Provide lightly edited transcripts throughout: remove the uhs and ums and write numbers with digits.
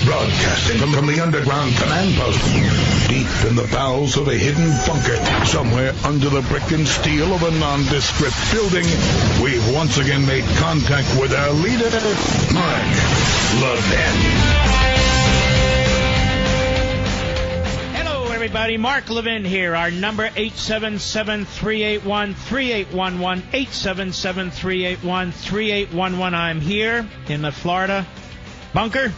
Broadcasting from the underground command post, deep in the bowels of a hidden bunker, somewhere under the brick and steel of a nondescript building, we've once again made contact with our leader, Mark Levin. Hello, everybody. Mark Levin here. Our number, 877-381-3811, 877-381-3811. I'm here in the Florida bunker.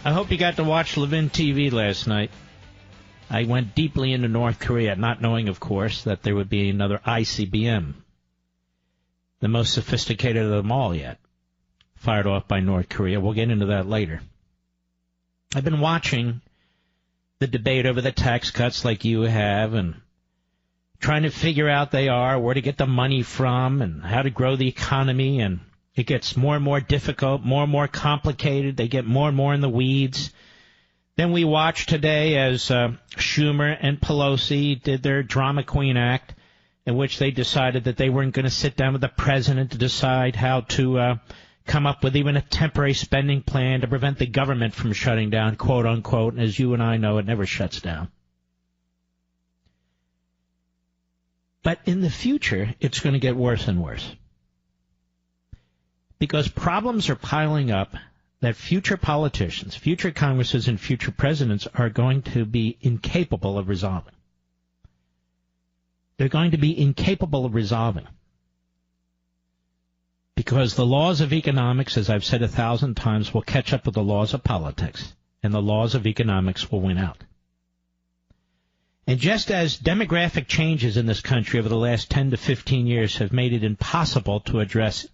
I hope you got to watch Levin TV last night. I went deeply into North Korea, not knowing, of course, that there would be another ICBM, the most sophisticated of them all yet, fired off by North Korea. We'll get into that later. I've been watching the debate over the tax cuts like you have, and trying to figure out where to get the money from and how to grow the economy, and it gets more and more difficult, more and more complicated. They get more and more in the weeds. Then we watched today as Schumer and Pelosi did their drama queen act, in which they decided that they weren't going to sit down with the president to decide how to come up with even a temporary spending plan to prevent the government from shutting down, quote unquote. And as you and I know, it never shuts down. But in the future, it's going to get worse and worse, because problems are piling up that future politicians, future Congresses, and future presidents are going to be incapable of resolving. They're going to be incapable of resolving because the laws of economics, as I've said 1,000 times, will catch up with the laws of politics, and the laws of economics will win out. And just as demographic changes in this country over the last 10 to 15 years have made it impossible to address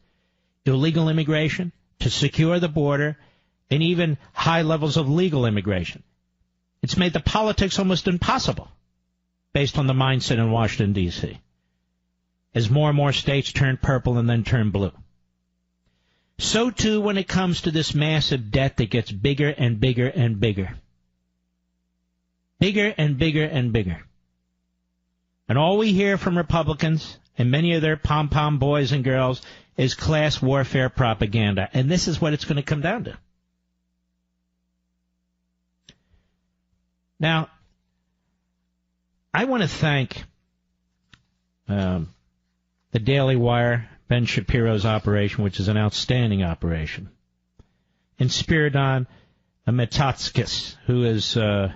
illegal immigration, to secure the border, and even high levels of legal immigration, it's made the politics almost impossible based on the mindset in Washington, D.C., as more and more states turn purple and then turn blue. So, too, when it comes to this massive debt that gets bigger and bigger and bigger. Bigger and bigger and bigger. And all we hear from Republicans and many of their pom-pom boys and girls is class warfare propaganda. And this is what it's going to come down to. Now, I want to thank the Daily Wire, Ben Shapiro's operation, which is an outstanding operation, and Spiridon Metatskis, who is a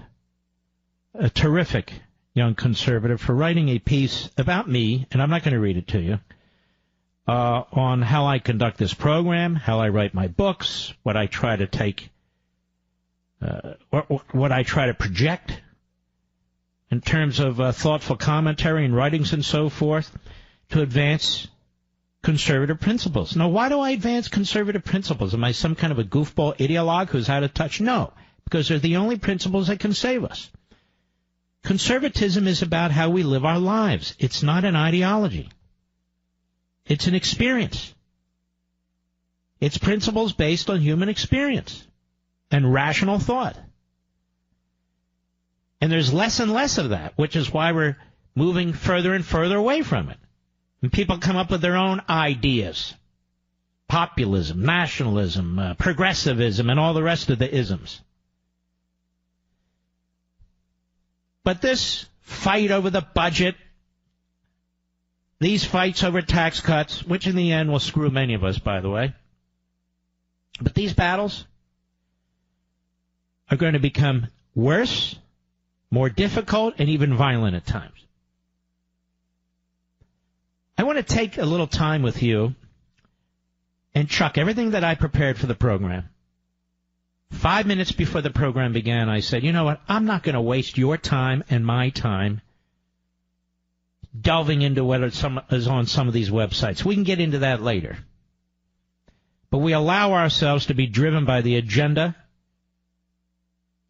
terrific young conservative, for writing a piece about me, and I'm not going to read it to you, on how I conduct this program, how I write my books, what I try to take, what I try to project in terms of thoughtful commentary and writings and so forth to advance conservative principles. Now, why do I advance conservative principles? Am I some kind of a goofball ideologue who's out of touch? No, because they're the only principles that can save us. Conservatism is about how we live our lives. It's not an ideology. It's an experience. It's principles based on human experience and rational thought. And there's less and less of that, which is why we're moving further and further away from it. And people come up with their own ideas. Populism, nationalism, progressivism, and all the rest of the isms. But this fight over the budget, these fights over tax cuts, which in the end will screw many of us, by the way, but these battles are going to become worse, more difficult, and even violent at times. I want to take a little time with you and chuck everything that I prepared for the program. 5 minutes before the program began, I said, you know what, I'm not going to waste your time and my time delving into what is on some of these websites. We can get into that later. But we allow ourselves to be driven by the agenda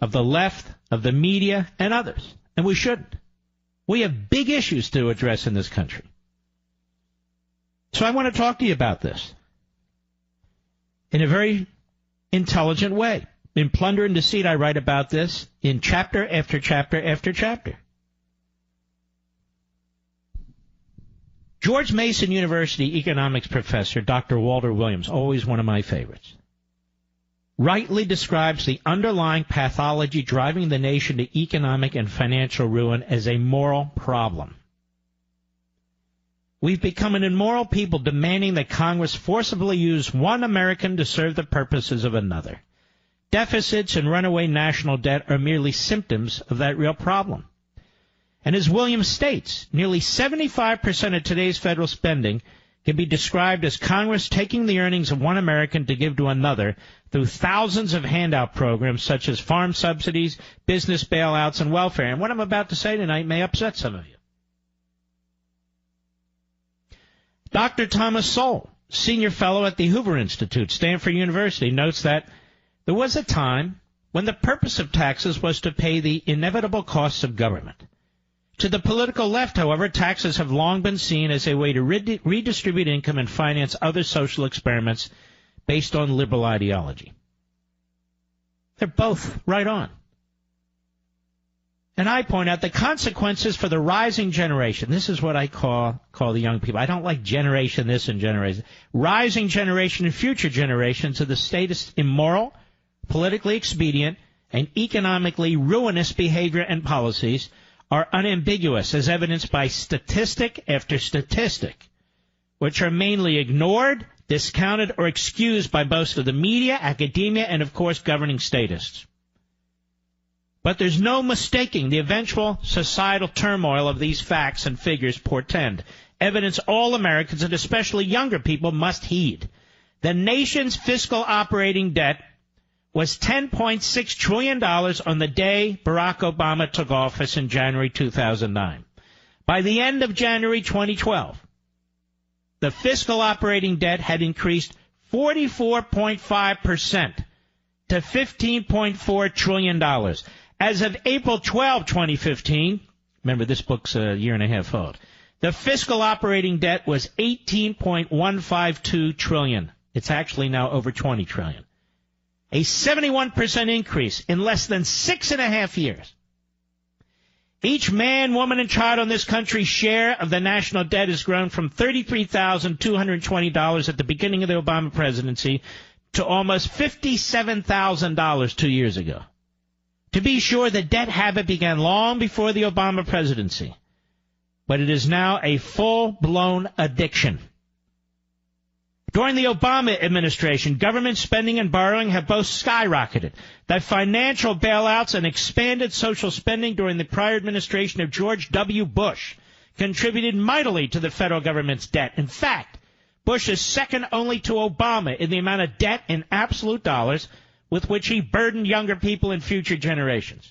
of the left, of the media, and others. And we shouldn't. We have big issues to address in this country. So I want to talk to you about this in a very intelligent way. In Plunder and Deceit, I write about this in chapter after chapter after chapter. George Mason University economics professor Dr. Walter Williams, always one of my favorites, rightly describes the underlying pathology driving the nation to economic and financial ruin as a moral problem. We've become an immoral people demanding that Congress forcibly use one American to serve the purposes of another. Deficits and runaway national debt are merely symptoms of that real problem. And as Williams states, nearly 75% of today's federal spending can be described as Congress taking the earnings of one American to give to another through thousands of handout programs such as farm subsidies, business bailouts, and welfare. And what I'm about to say tonight may upset some of you. Dr. Thomas Sowell, senior fellow at the Hoover Institute, Stanford University, notes that there was a time when the purpose of taxes was to pay the inevitable costs of government. To the political left, however, taxes have long been seen as a way to redistribute income and finance other social experiments based on liberal ideology. They're both right on. And I point out the consequences for the rising generation. This is what I call the young people. I don't like generation this and generation. Rising generation and future generations of the status immoral, politically expedient, and economically ruinous behavior and policies are unambiguous, as evidenced by statistic after statistic, which are mainly ignored, discounted, or excused by most of the media, academia, and, of course, governing statists. But there's no mistaking the eventual societal turmoil of these facts and figures portend. Evidence all Americans, and especially younger people, must heed. The nation's fiscal operating debt was $10.6 trillion on the day Barack Obama took office in January 2009. By the end of January 2012, the fiscal operating debt had increased 44.5% to $15.4 trillion. As of April 12, 2015, remember this book's a year and a half old, the fiscal operating debt was $18.152 trillion. It's actually now over $20 trillion. A 71% increase in less than 6.5 years. Each man, woman, and child in this country's share of the national debt has grown from $33,220 at the beginning of the Obama presidency to almost $57,000 2 years ago. To be sure, the debt habit began long before the Obama presidency, but it is now a full-blown addiction. During the Obama administration, government spending and borrowing have both skyrocketed. The financial bailouts and expanded social spending during the prior administration of George W. Bush contributed mightily to the federal government's debt. In fact, Bush is second only to Obama in the amount of debt in absolute dollars with which he burdened younger people and future generations.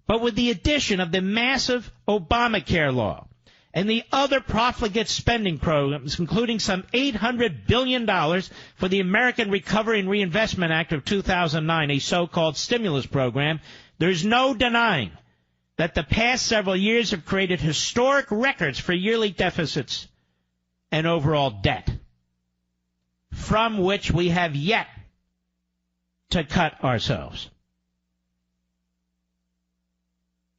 But with the addition of the massive Obamacare law and the other profligate spending programs, including some $800 billion for the American Recovery and Reinvestment Act of 2009, a so-called stimulus program, there's no denying that the past several years have created historic records for yearly deficits and overall debt, from which we have yet to cut ourselves.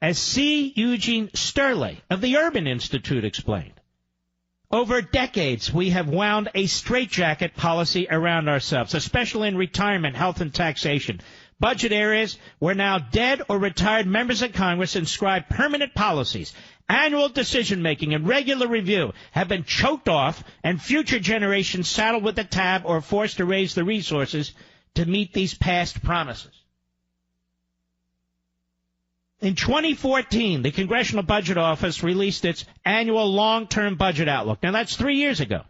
As C. Eugene Sterling of the Urban Institute explained, over decades we have wound a straitjacket policy around ourselves, especially in retirement, health, and taxation, budget areas where now dead or retired members of Congress inscribe permanent policies. Annual decision-making and regular review have been choked off, and future generations saddled with the tab or forced to raise the resources to meet these past promises. In 2014, the Congressional Budget Office released its annual long-term budget outlook. Now, that's 3 years ago.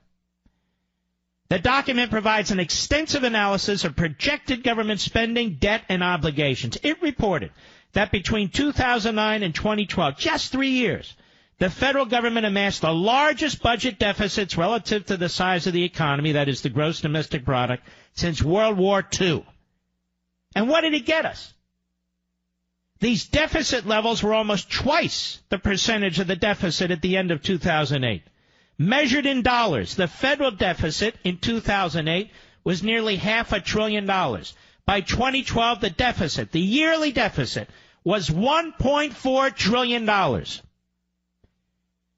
The document provides an extensive analysis of projected government spending, debt, and obligations. It reported that between 2009 and 2012, just 3 years, the federal government amassed the largest budget deficits relative to the size of the economy, that is the gross domestic product, since World War II. And what did it get us? These deficit levels were almost twice the percentage of the deficit at the end of 2008. Measured in dollars, the federal deficit in 2008 was nearly $500 billion. By 2012, the deficit, the yearly deficit, was $1.4 trillion.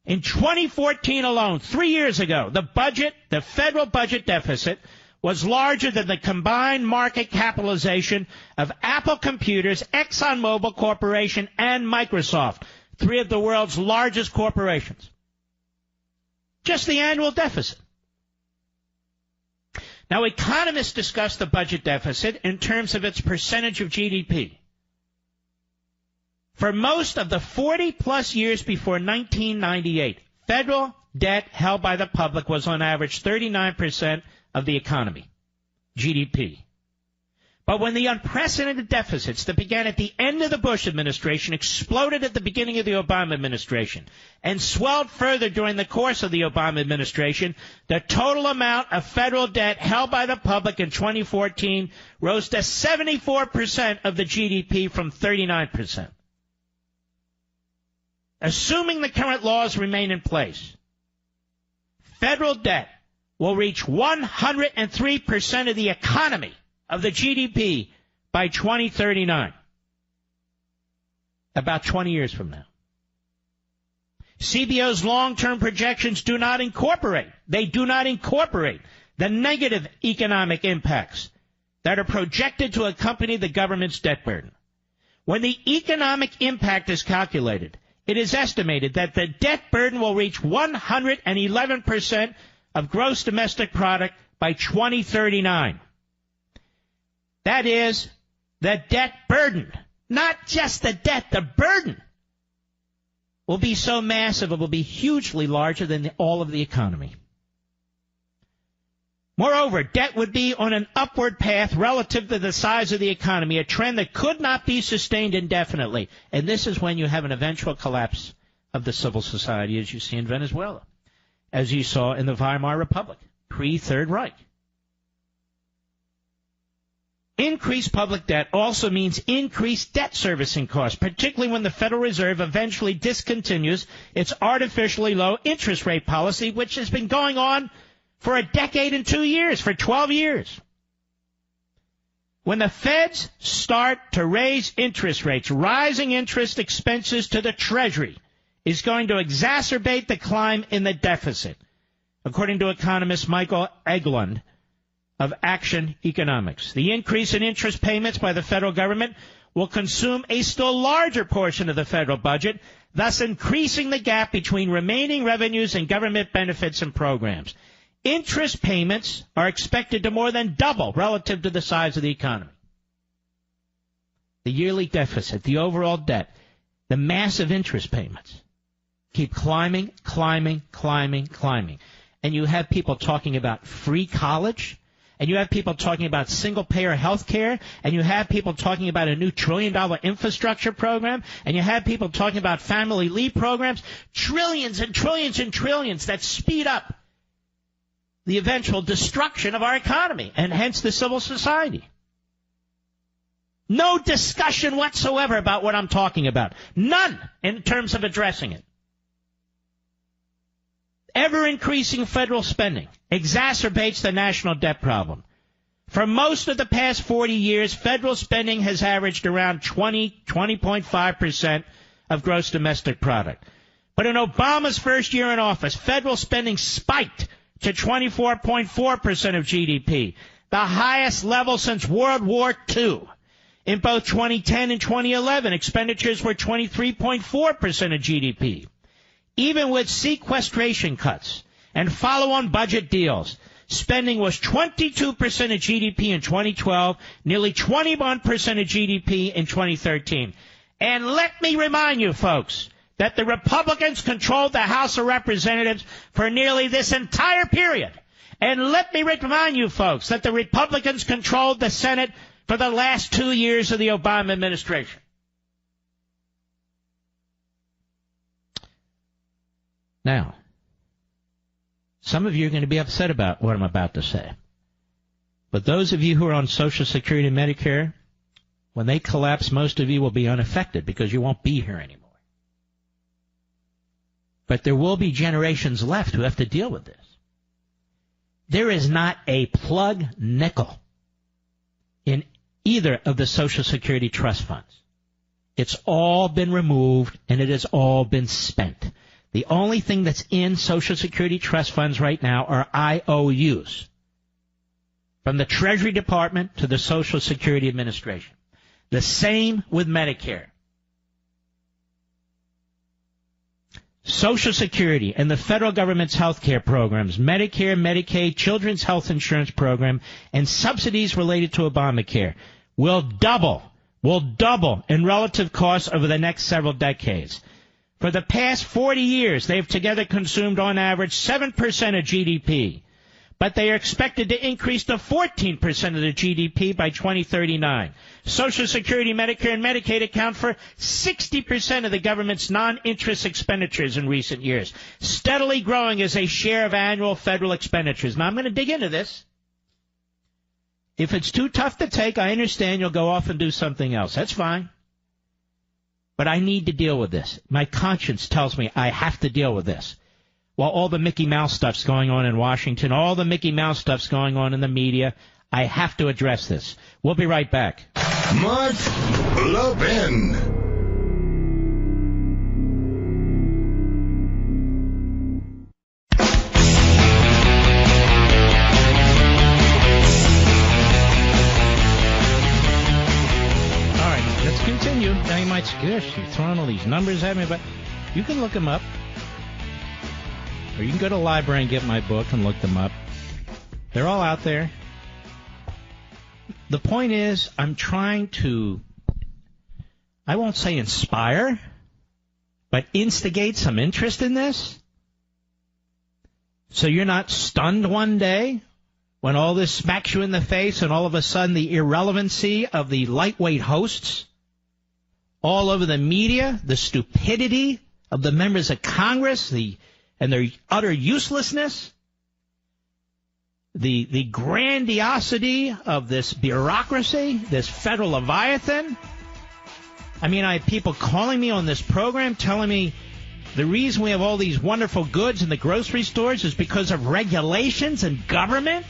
In 2014 alone, 3 years ago, the federal budget deficit was larger than the combined market capitalization of Apple Computers, ExxonMobil Corporation, and Microsoft, three of the world's largest corporations. Just the annual deficit. Now, economists discuss the budget deficit in terms of its percentage of GDP. For most of the 40-plus years before 1998, federal debt held by the public was on average 39% of the economy, GDP. But when the unprecedented deficits that began at the end of the Bush administration exploded at the beginning of the Obama administration and swelled further during the course of the Obama administration, the total amount of federal debt held by the public in 2014 rose to 74% of the GDP from 39%. Assuming the current laws remain in place, federal debt will reach 103% of the economy, of the GDP, by 2039, about 20 years from now. CBO's long-term projections do not incorporate the negative economic impacts that are projected to accompany the government's debt burden. When the economic impact is calculated, it is estimated that the debt burden will reach 111% of gross domestic product by 2039. That is, the debt burden, not just the debt, the burden will be so massive it will be hugely larger than all of the economy. Moreover, debt would be on an upward path relative to the size of the economy, a trend that could not be sustained indefinitely. And this is when you have an eventual collapse of the civil society, as you see in Venezuela, as you saw in the Weimar Republic, pre-Third Reich. Increased public debt also means increased debt servicing costs, particularly when the Federal Reserve eventually discontinues its artificially low interest rate policy, which has been going on for a decade and 2 years, for 12 years. When the feds start to raise interest rates, rising interest expenses to the Treasury is going to exacerbate the climb in the deficit, according to economist Michael Eglund of Action Economics. The increase in interest payments by the federal government will consume a still larger portion of the federal budget, thus increasing the gap between remaining revenues and government benefits and programs. Interest payments are expected to more than double relative to the size of the economy. The yearly deficit, the overall debt, the massive interest payments keep climbing. And you have people talking about free college, and you have people talking about single-payer health care, and you have people talking about a new trillion-dollar infrastructure program, and you have people talking about family leave programs, trillions and trillions and trillions that speed up the eventual destruction of our economy, and hence the civil society. No discussion whatsoever about what I'm talking about. None in terms of addressing it. Ever-increasing federal spending exacerbates the national debt problem. For most of the past 40 years, federal spending has averaged around 20.5% of gross domestic product. But in Obama's first year in office, federal spending spiked to 24.4% of GDP, the highest level since World War II. In both 2010 and 2011, expenditures were 23.4% of GDP. Even with sequestration cuts and follow-on budget deals, spending was 22% of GDP in 2012, nearly 21% of GDP in 2013. And let me remind you, folks, that the Republicans controlled the House of Representatives for nearly this entire period. And let me remind you, folks, that the Republicans controlled the Senate for the last 2 years of the Obama administration. Now, some of you are going to be upset about what I'm about to say. But those of you who are on Social Security and Medicare, when they collapse, most of you will be unaffected because you won't be here anymore. But there will be generations left who have to deal with this. There is not a plug nickel in either of the Social Security trust funds. It's all been removed and it has all been spent. The only thing that's in Social Security trust funds right now are IOUs. from the Treasury Department to the Social Security Administration. The same with Medicare. Social Security and the federal government's health care programs, Medicare, Medicaid, Children's Health Insurance Program, and subsidies related to Obamacare will double in relative costs over the next several decades. For the past 40 years, they've together consumed on average 7% of GDP, but they are expected to increase to 14% of the GDP by 2039. Social Security, Medicare, and Medicaid account for 60% of the government's non-interest expenditures in recent years, steadily growing as a share of annual federal expenditures. Now, I'm going to dig into this. If it's too tough to take, I understand you'll go off and do something else. That's fine. But I need to deal with this. My conscience tells me I have to deal with this. While all the Mickey Mouse stuff's going on in Washington, all the Mickey Mouse stuff's going on in the media, I have to address this. We'll be right back. Mark Levin. All right, let's continue. Now you might say, gosh, you're throwing all these numbers at me, but you can look them up. Or you can go to the library and get my book and look them up. They're all out there. The point is, I'm trying to, I won't say inspire, but instigate some interest in this. So you're not stunned one day when all this smacks you in the face and all of a sudden the irrelevancy of the lightweight hosts all over the media, the stupidity of the members of Congress, and their utter uselessness, the grandiosity of this bureaucracy, this federal leviathan. I mean, I have people calling me on this program telling me the reason we have all these wonderful goods in the grocery stores is because of regulations and government,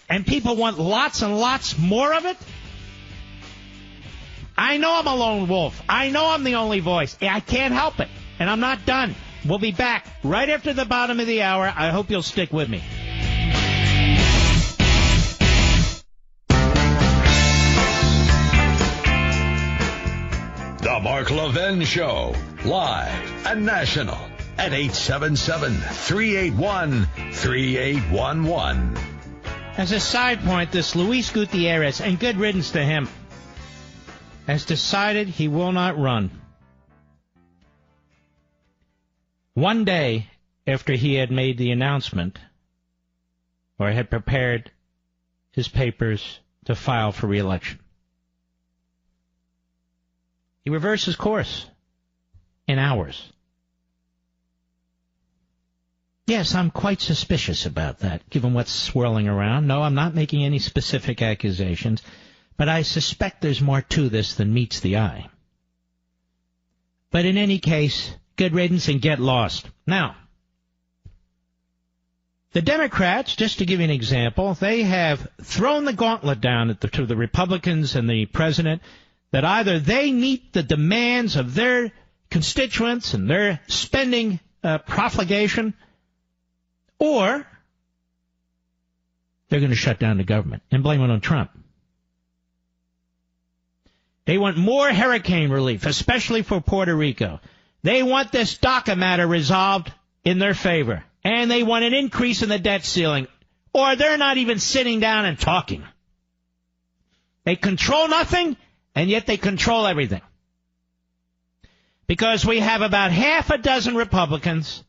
and people want lots and lots more of it. I know I'm a lone wolf. I know I'm the only voice. I can't help it, and I'm not done. We'll be back right after the bottom of the hour. I hope you'll stick with me. The Mark Levin Show, live and national at 877-381-3811. As a side point, this Luis Gutierrez, and good riddance to him, has decided he will not run. One day after he had made the announcement, or had prepared his papers to file for re-election, he reverses course in hours. Yes, I'm quite suspicious about that, given what's swirling around. No, I'm not making any specific accusations, but I suspect there's more to this than meets the eye. But in any case, good riddance and get lost. Now, the Democrats, just to give you an example, they have thrown the gauntlet down to the Republicans and the president that either they meet the demands of their constituents and their spending profligation, or they're going to shut down the government and blame it on Trump. They want more hurricane relief, especially for Puerto Rico. They want this DACA matter resolved in their favor. And they want an increase in the debt ceiling. Or they're not even sitting down and talking. They control nothing, and yet they control everything. Because we have about half a dozen Republicans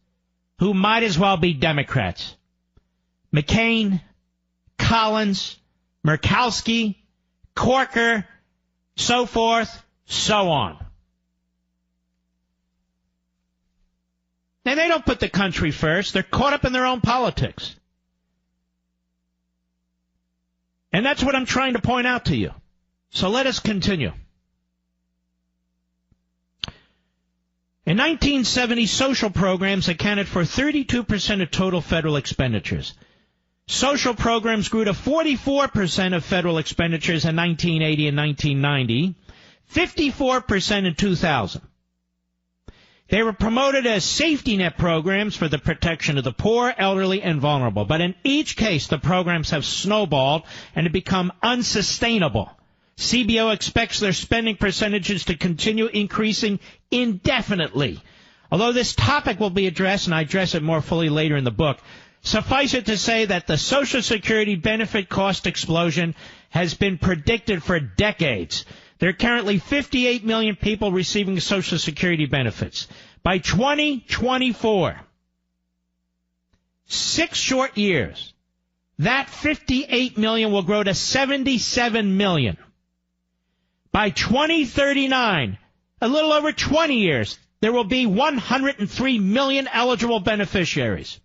who might as well be Democrats. McCain, Collins, Murkowski, Corker, so forth, so on. And they don't put the country first. They're caught up in their own politics. And that's what I'm trying to point out to you. So let us continue. In 1970, social programs accounted for 32% of total federal expenditures. Social programs grew to 44% of federal expenditures in 1980 and 1990, 54% in 2000. They were promoted as safety net programs for the protection of the poor, elderly, and vulnerable. But in each case, the programs have snowballed and have become unsustainable. CBO expects their spending percentages to continue increasing indefinitely. Although this topic will be addressed, and I address it more fully later in the book, suffice it to say that the Social Security benefit cost explosion has been predicted for decades. There are currently 58 million people receiving Social Security benefits. By 2024, 6 short years, that 58 million will grow to 77 million. By 2039, a little over 20 years, there will be 103 million eligible beneficiaries.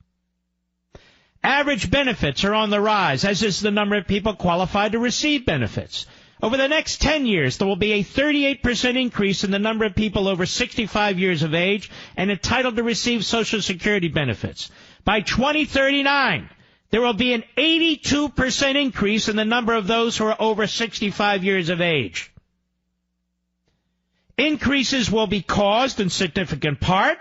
Average benefits are on the rise, as is the number of people qualified to receive benefits. Over the next 10 years, there will be a 38% increase in the number of people over 65 years of age and entitled to receive Social Security benefits. By 2039, there will be an 82% increase in the number of those who are over 65 years of age. Increases will be caused in significant part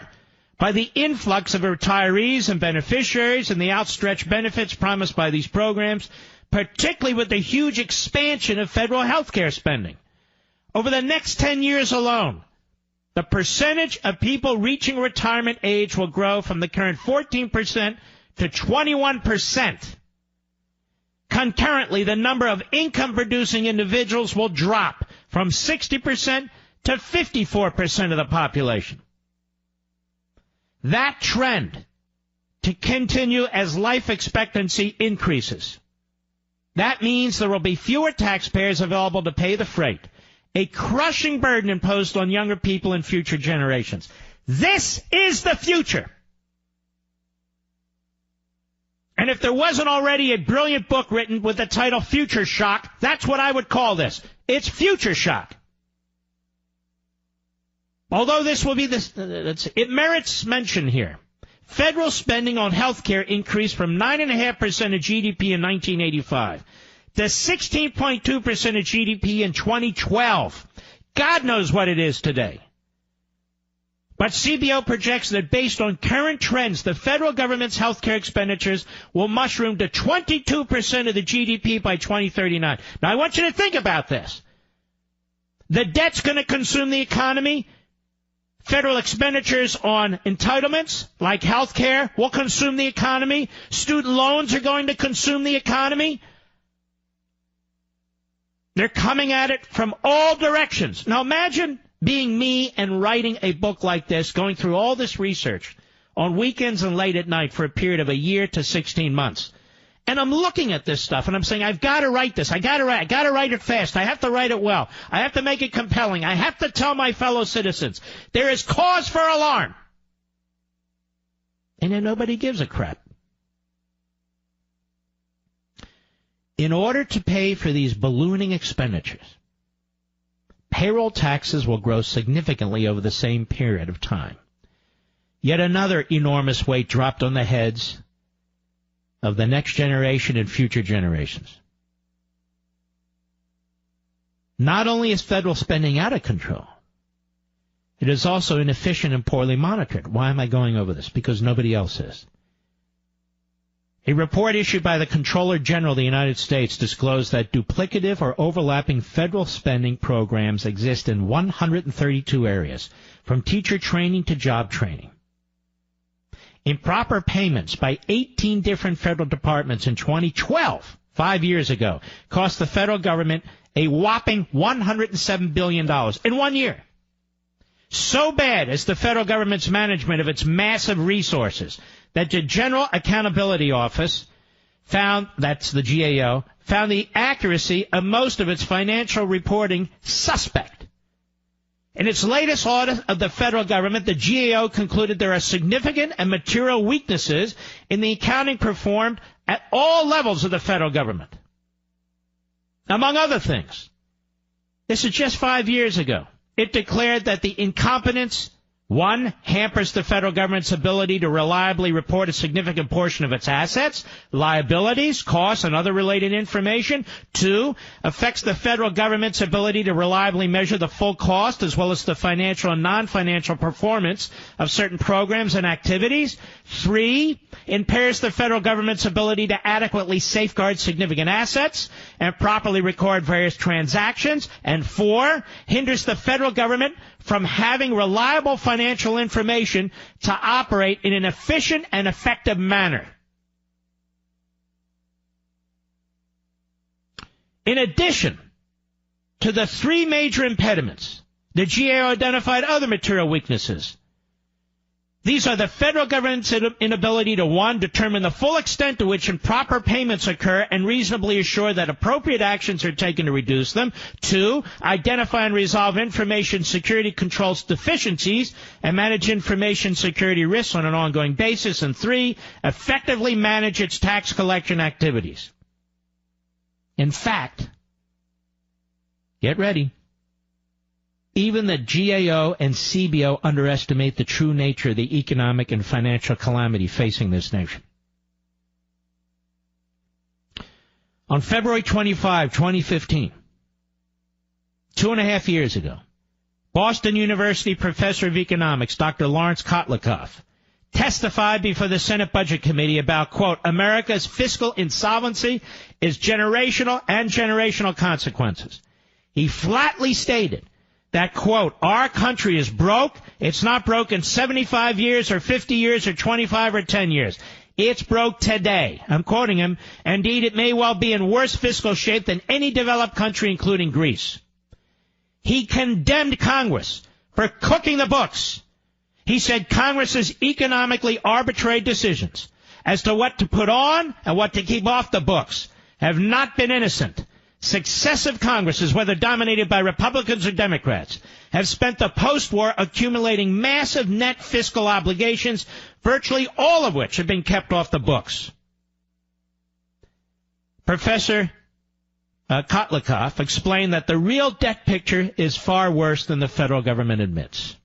by the influx of retirees and beneficiaries and the outstretched benefits promised by these programs, particularly with the huge expansion of federal health care spending. Over the next 10 years alone, the percentage of people reaching retirement age will grow from the current 14% to 21%. Concurrently, the number of income-producing individuals will drop from 60% to 54% of the population. That trend to continue as life expectancy increases. That means there will be fewer taxpayers available to pay the freight, a crushing burden imposed on younger people and future generations. This is the future. And if there wasn't already a brilliant book written with the title Future Shock, that's what I would call this. It's Future Shock. Although this will be it merits mention here. Federal spending on health care increased from 9.5% of GDP in 1985 to 16.2% of GDP in 2012. God knows what it is today. But CBO projects that based on current trends, the federal government's health care expenditures will mushroom to 22% of the GDP by 2039. Now, I want you to think about this. The debt's going to consume the economy. Federal expenditures on entitlements, like health care, will consume the economy. Student loans are going to consume the economy. They're coming at it from all directions. Now imagine being me and writing a book like this, going through all this research on weekends and late at night for a period of a year to 16 months. And I'm looking at this stuff, and I'm saying, I've got to write this. I got to write it fast. I have to write it well. I have to make it compelling. I have to tell my fellow citizens, there is cause for alarm. And then nobody gives a crap. In order to pay for these ballooning expenditures, payroll taxes will grow significantly over the same period of time. Yet another enormous weight dropped on the heads of the next generation and future generations. Not only is federal spending out of control, it is also inefficient and poorly monitored. Why am I going over this? Because nobody else is. A report issued by the Comptroller General of the United States disclosed that duplicative or overlapping federal spending programs exist in 132 areas, from teacher training to job training. Improper payments by 18 different federal departments in 2012, 5 years ago, cost the federal government a whopping $107 billion in 1 year. So bad is the federal government's management of its massive resources that the General Accountability Office found, that's the GAO, found the accuracy of most of its financial reporting suspect. In its latest audit of the federal government, the GAO concluded there are significant and material weaknesses in the accounting performed at all levels of the federal government. Among other things, this is just 5 years ago. It declared that the incompetence 1, hampers the federal government's ability to reliably report a significant portion of its assets, liabilities, costs, and other related information. 2, affects the federal government's ability to reliably measure the full cost as well as the financial and non-financial performance of certain programs and activities. 3, impairs the federal government's ability to adequately safeguard significant assets and properly record various transactions. And 4, hinders the federal government from having reliable financial information to operate in an efficient and effective manner. In addition to the 3 major impediments, the GAO identified other material weaknesses. These are the federal government's inability to, 1, determine the full extent to which improper payments occur and reasonably assure that appropriate actions are taken to reduce them. 2, identify and resolve information security controls deficiencies and manage information security risks on an ongoing basis. And 3, effectively manage its tax collection activities. In fact, get ready. Even the GAO and CBO underestimate the true nature of the economic and financial calamity facing this nation. On February 25, 2015, 2.5 years ago, Boston University professor of economics, Dr. Lawrence Kotlikoff, testified before the Senate Budget Committee about, quote, America's fiscal insolvency is generational and generational consequences. He flatly stated that, quote, our country is broke. It's not broke in 75 years or 50 years or 25 or 10 years. It's broke today. I'm quoting him. Indeed, it may well be in worse fiscal shape than any developed country, including Greece. He condemned Congress for cooking the books. He said Congress's economically arbitrary decisions as to what to put on and what to keep off the books have not been innocent. Successive Congresses, whether dominated by Republicans or Democrats, have spent the post-war accumulating massive net fiscal obligations, virtually all of which have been kept off the books. Professor Kotlikoff explained that the real debt picture is far worse than the federal government admits.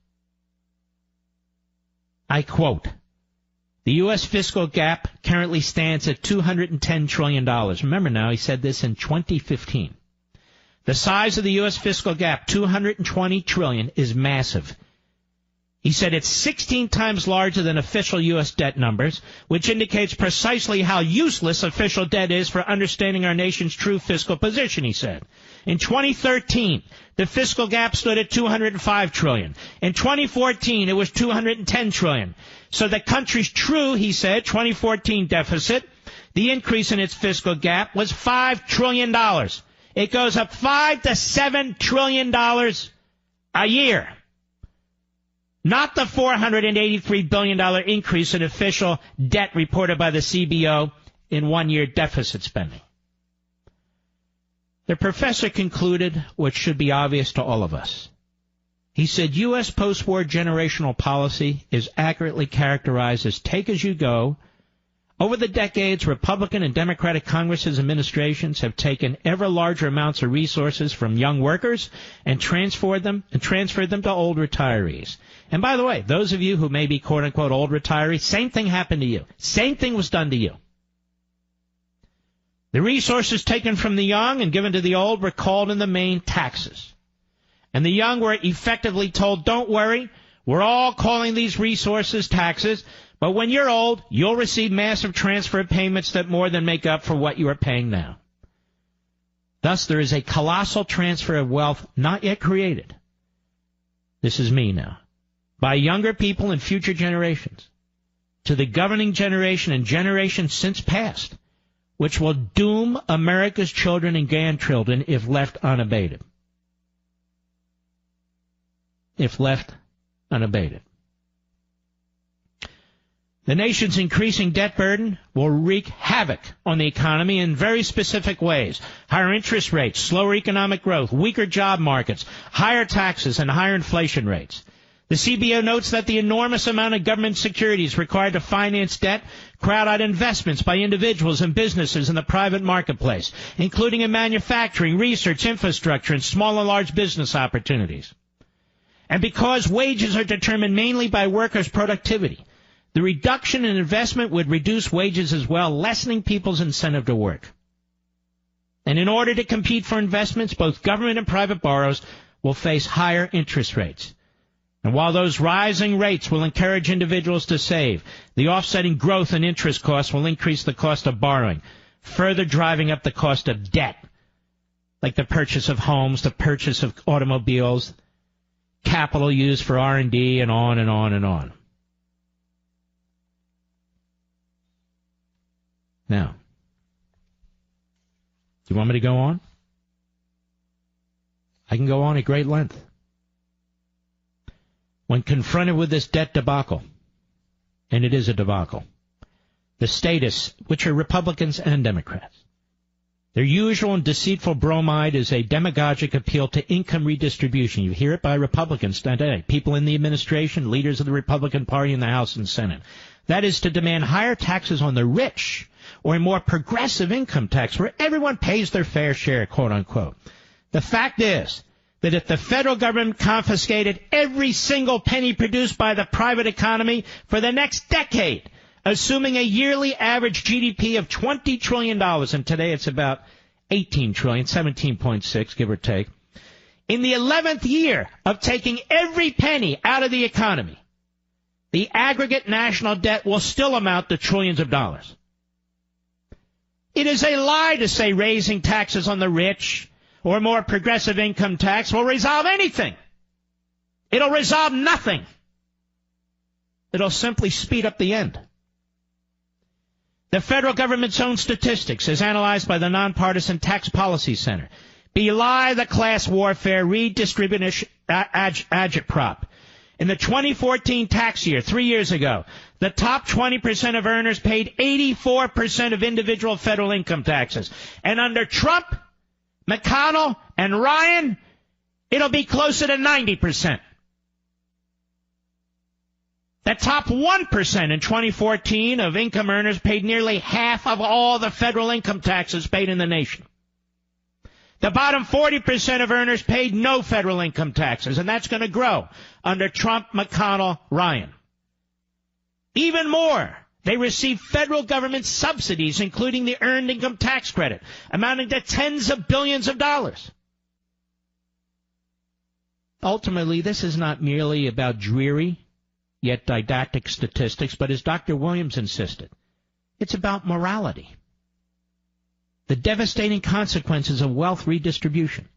I quote, the U.S. fiscal gap currently stands at $210 trillion. Remember now, he said this in 2015. The size of the U.S. fiscal gap, $220 trillion, is massive. He said it's 16 times larger than official U.S. debt numbers, which indicates precisely how useless official debt is for understanding our nation's true fiscal position, he said. In 2013, the fiscal gap stood at $205 trillion. In 2014, it was $210 trillion. So the country's true, he said, 2014 deficit, the increase in its fiscal gap was $5 trillion. It goes up $5 to $7 trillion a year. Not the $483 billion increase in official debt reported by the CBO in one-year deficit spending. The professor concluded what should be obvious to all of us. He said U.S. post-war generational policy is accurately characterized as take-as-you-go. Over the decades, Republican and Democratic Congress's administrations have taken ever larger amounts of resources from young workers and transferred them to old retirees. And by the way, those of you who may be quote-unquote old retirees, same thing happened to you. Same thing was done to you. The resources taken from the young and given to the old were called in the main taxes. And the young were effectively told, don't worry, we're all calling these resources taxes, but when you're old, you'll receive massive transfer payments that more than make up for what you are paying now. Thus, there is a colossal transfer of wealth not yet created. This is me now. By younger people in future generations to the governing generation and generations since past, which will doom America's children and grandchildren if left unabated. If left unabated. The nation's increasing debt burden will wreak havoc on the economy in very specific ways. Higher interest rates, slower economic growth, weaker job markets, higher taxes, and higher inflation rates. The CBO notes that the enormous amount of government securities required to finance debt crowd out investments by individuals and businesses in the private marketplace, including in manufacturing, research, infrastructure, and small and large business opportunities. And because wages are determined mainly by workers' productivity, the reduction in investment would reduce wages as well, lessening people's incentive to work. And in order to compete for investments, both government and private borrowers will face higher interest rates. And while those rising rates will encourage individuals to save, the offsetting growth in interest costs will increase the cost of borrowing, further driving up the cost of debt, like the purchase of homes, the purchase of automobiles, capital used for R&D, and on and on and on. Now, do you want me to go on? I can go on at great length. When confronted with this debt debacle, and it is a debacle, the statists, which are Republicans and Democrats, their usual and deceitful bromide is a demagogic appeal to income redistribution. You hear it by Republicans today, people in the administration, leaders of the Republican Party in the House and Senate. That is to demand higher taxes on the rich or a more progressive income tax where everyone pays their fair share, quote unquote. The fact is that if the federal government confiscated every single penny produced by the private economy for the next decade, assuming a yearly average GDP of $20 trillion, and today it's about $18 trillion, 17.6, give or take, in the 11th year of taking every penny out of the economy, the aggregate national debt will still amount to trillions of dollars. It is a lie to say raising taxes on the rich or more progressive income tax will resolve anything. It'll resolve nothing. It'll simply speed up the end. The federal government's own statistics, as analyzed by the Nonpartisan Tax Policy Center, belie the class warfare redistribution agitprop. In the 2014 tax year, 3 years ago, the top 20% of earners paid 84% of individual federal income taxes. And under Trump, McConnell, and Ryan, it'll be closer to 90%. The top 1% in 2014 of income earners paid nearly half of all the federal income taxes paid in the nation. The bottom 40% of earners paid no federal income taxes, and that's going to grow under Trump, McConnell, Ryan. Even more, they receive federal government subsidies, including the Earned Income Tax Credit, amounting to tens of billions of dollars. Ultimately, this is not merely about dreary, yet didactic statistics, but as Dr. Williams insisted, it's about morality. The devastating consequences of wealth redistribution,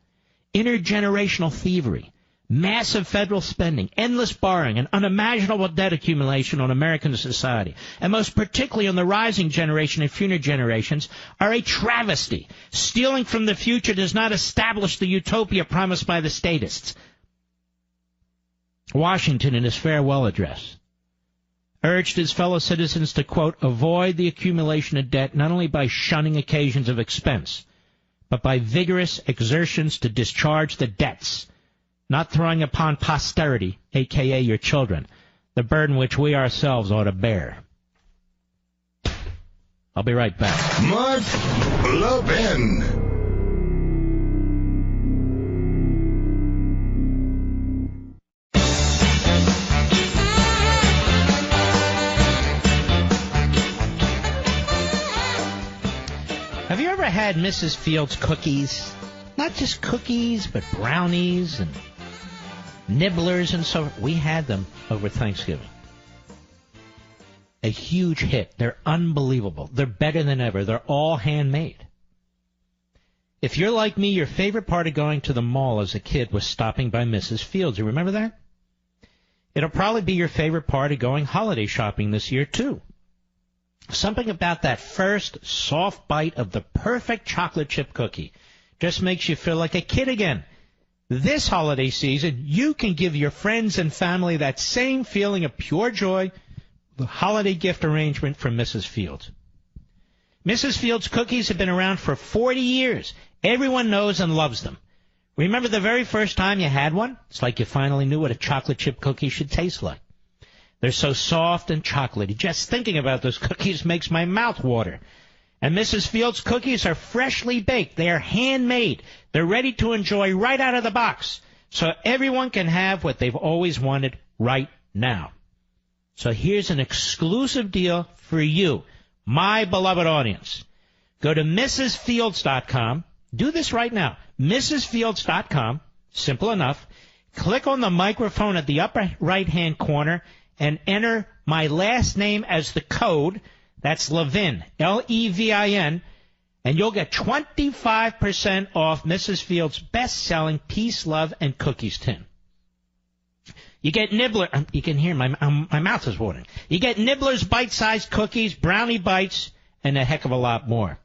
intergenerational thievery, massive federal spending, endless borrowing, and unimaginable debt accumulation on American society, and most particularly on the rising generation and future generations, are a travesty. Stealing from the future does not establish the utopia promised by the statists. Washington, in his farewell address, urged his fellow citizens to, quote, avoid the accumulation of debt not only by shunning occasions of expense, but by vigorous exertions to discharge the debts, not throwing upon posterity, a.k.a. your children, the burden which we ourselves ought to bear. I'll be right back. Mark Levin. Have you ever had Mrs. Fields cookies? Not just cookies, but brownies and nibblers and so forth. We had them over Thanksgiving. A huge hit. They're unbelievable. They're better than ever. They're all handmade. If you're like me, your favorite part of going to the mall as a kid was stopping by Mrs. Fields. You remember that? It'll probably be your favorite part of going holiday shopping this year, too. Something about that first soft bite of the perfect chocolate chip cookie just makes you feel like a kid again. This holiday season, you can give your friends and family that same feeling of pure joy, the holiday gift arrangement from Mrs. Fields. Mrs. Fields cookies have been around for 40 years. Everyone knows and loves them. Remember the very first time you had one? It's like you finally knew what a chocolate chip cookie should taste like. They're so soft and chocolatey. Just thinking about those cookies makes my mouth water. And Mrs. Fields' cookies are freshly baked. They are handmade. They're ready to enjoy right out of the box. so everyone can have what they've always wanted right now. So here's an exclusive deal for you, my beloved audience. Go to mrsfields.com. Do this right now. mrsfields.com. Simple enough. Click on the microphone at the upper right-hand corner and enter my last name as the code. That's Levin, Levin, and you'll get 25% off Mrs. Fields' best-selling Peace, Love, and Cookies tin. You get Nibbler. You can hear my mouth is watering. You get Nibbler's bite-sized cookies, brownie bites, and a heck of a lot more.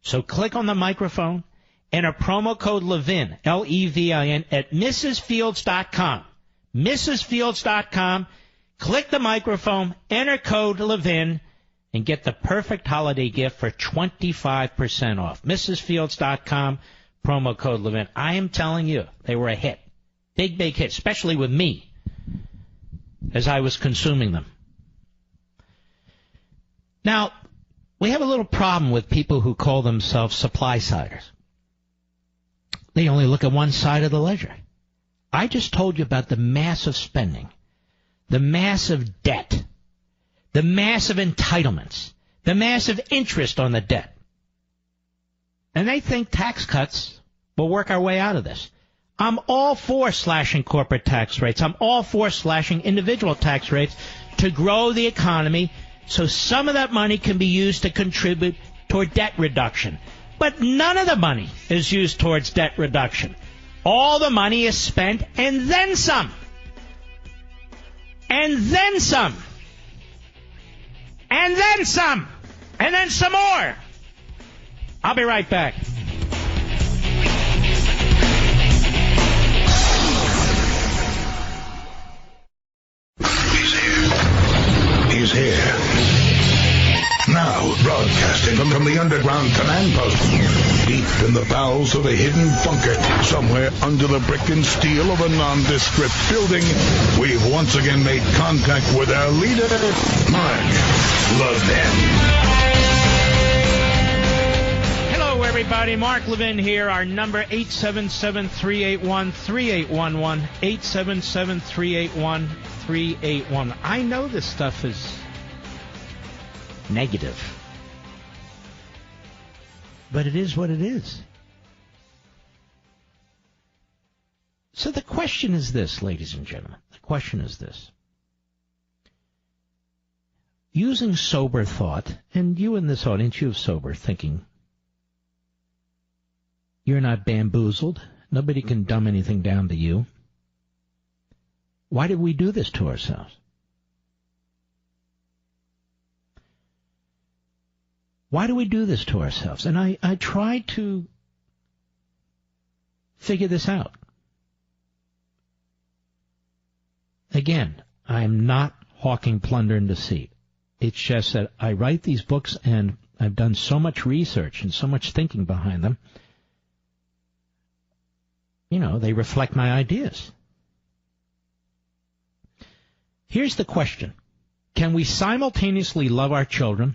So click on the microphone, enter promo code Levin, Levin, at mrsfields.com. mrsfields.com. Click the microphone, enter code Levin, and get the perfect holiday gift for 25% off. mrsfields.com, promo code Levin. I am telling you, they were a hit. Big, big hit, especially with me as I was consuming them. Now, we have a little problem with people who call themselves supply-siders. They only look at one side of the ledger. I just told you about the massive spending, the massive debt, the massive entitlements, the massive interest on the debt. And they think tax cuts will work our way out of this. I'm all for slashing corporate tax rates. I'm all for slashing individual tax rates to grow the economy so some of that money can be used to contribute toward debt reduction. But none of the money is used towards debt reduction. All the money is spent and then some. And then some. And then some. And then some more. I'll be right back. He's here. Now, broadcasting from the underground command post, deep in the bowels of a hidden bunker, somewhere under the brick and steel of a nondescript building, we've once again made contact with our leader, Mark Levin. Hello, everybody. Mark Levin here. Our number, 877-381-3811, 877-381-3811. I know this stuff is negative, but it is what it is. So the question is this, ladies and gentlemen. The question is this. Using sober thought, and you in this audience, you have sober thinking. You're not bamboozled. Nobody can dumb anything down to you. Why did we do this to ourselves? Why do we do this to ourselves? And I try to figure this out. Again, I am not hawking plunder and deceit. It's just that I write these books and I've done so much research and so much thinking behind them. You know, they reflect my ideas. Here's the question. Can we simultaneously love our children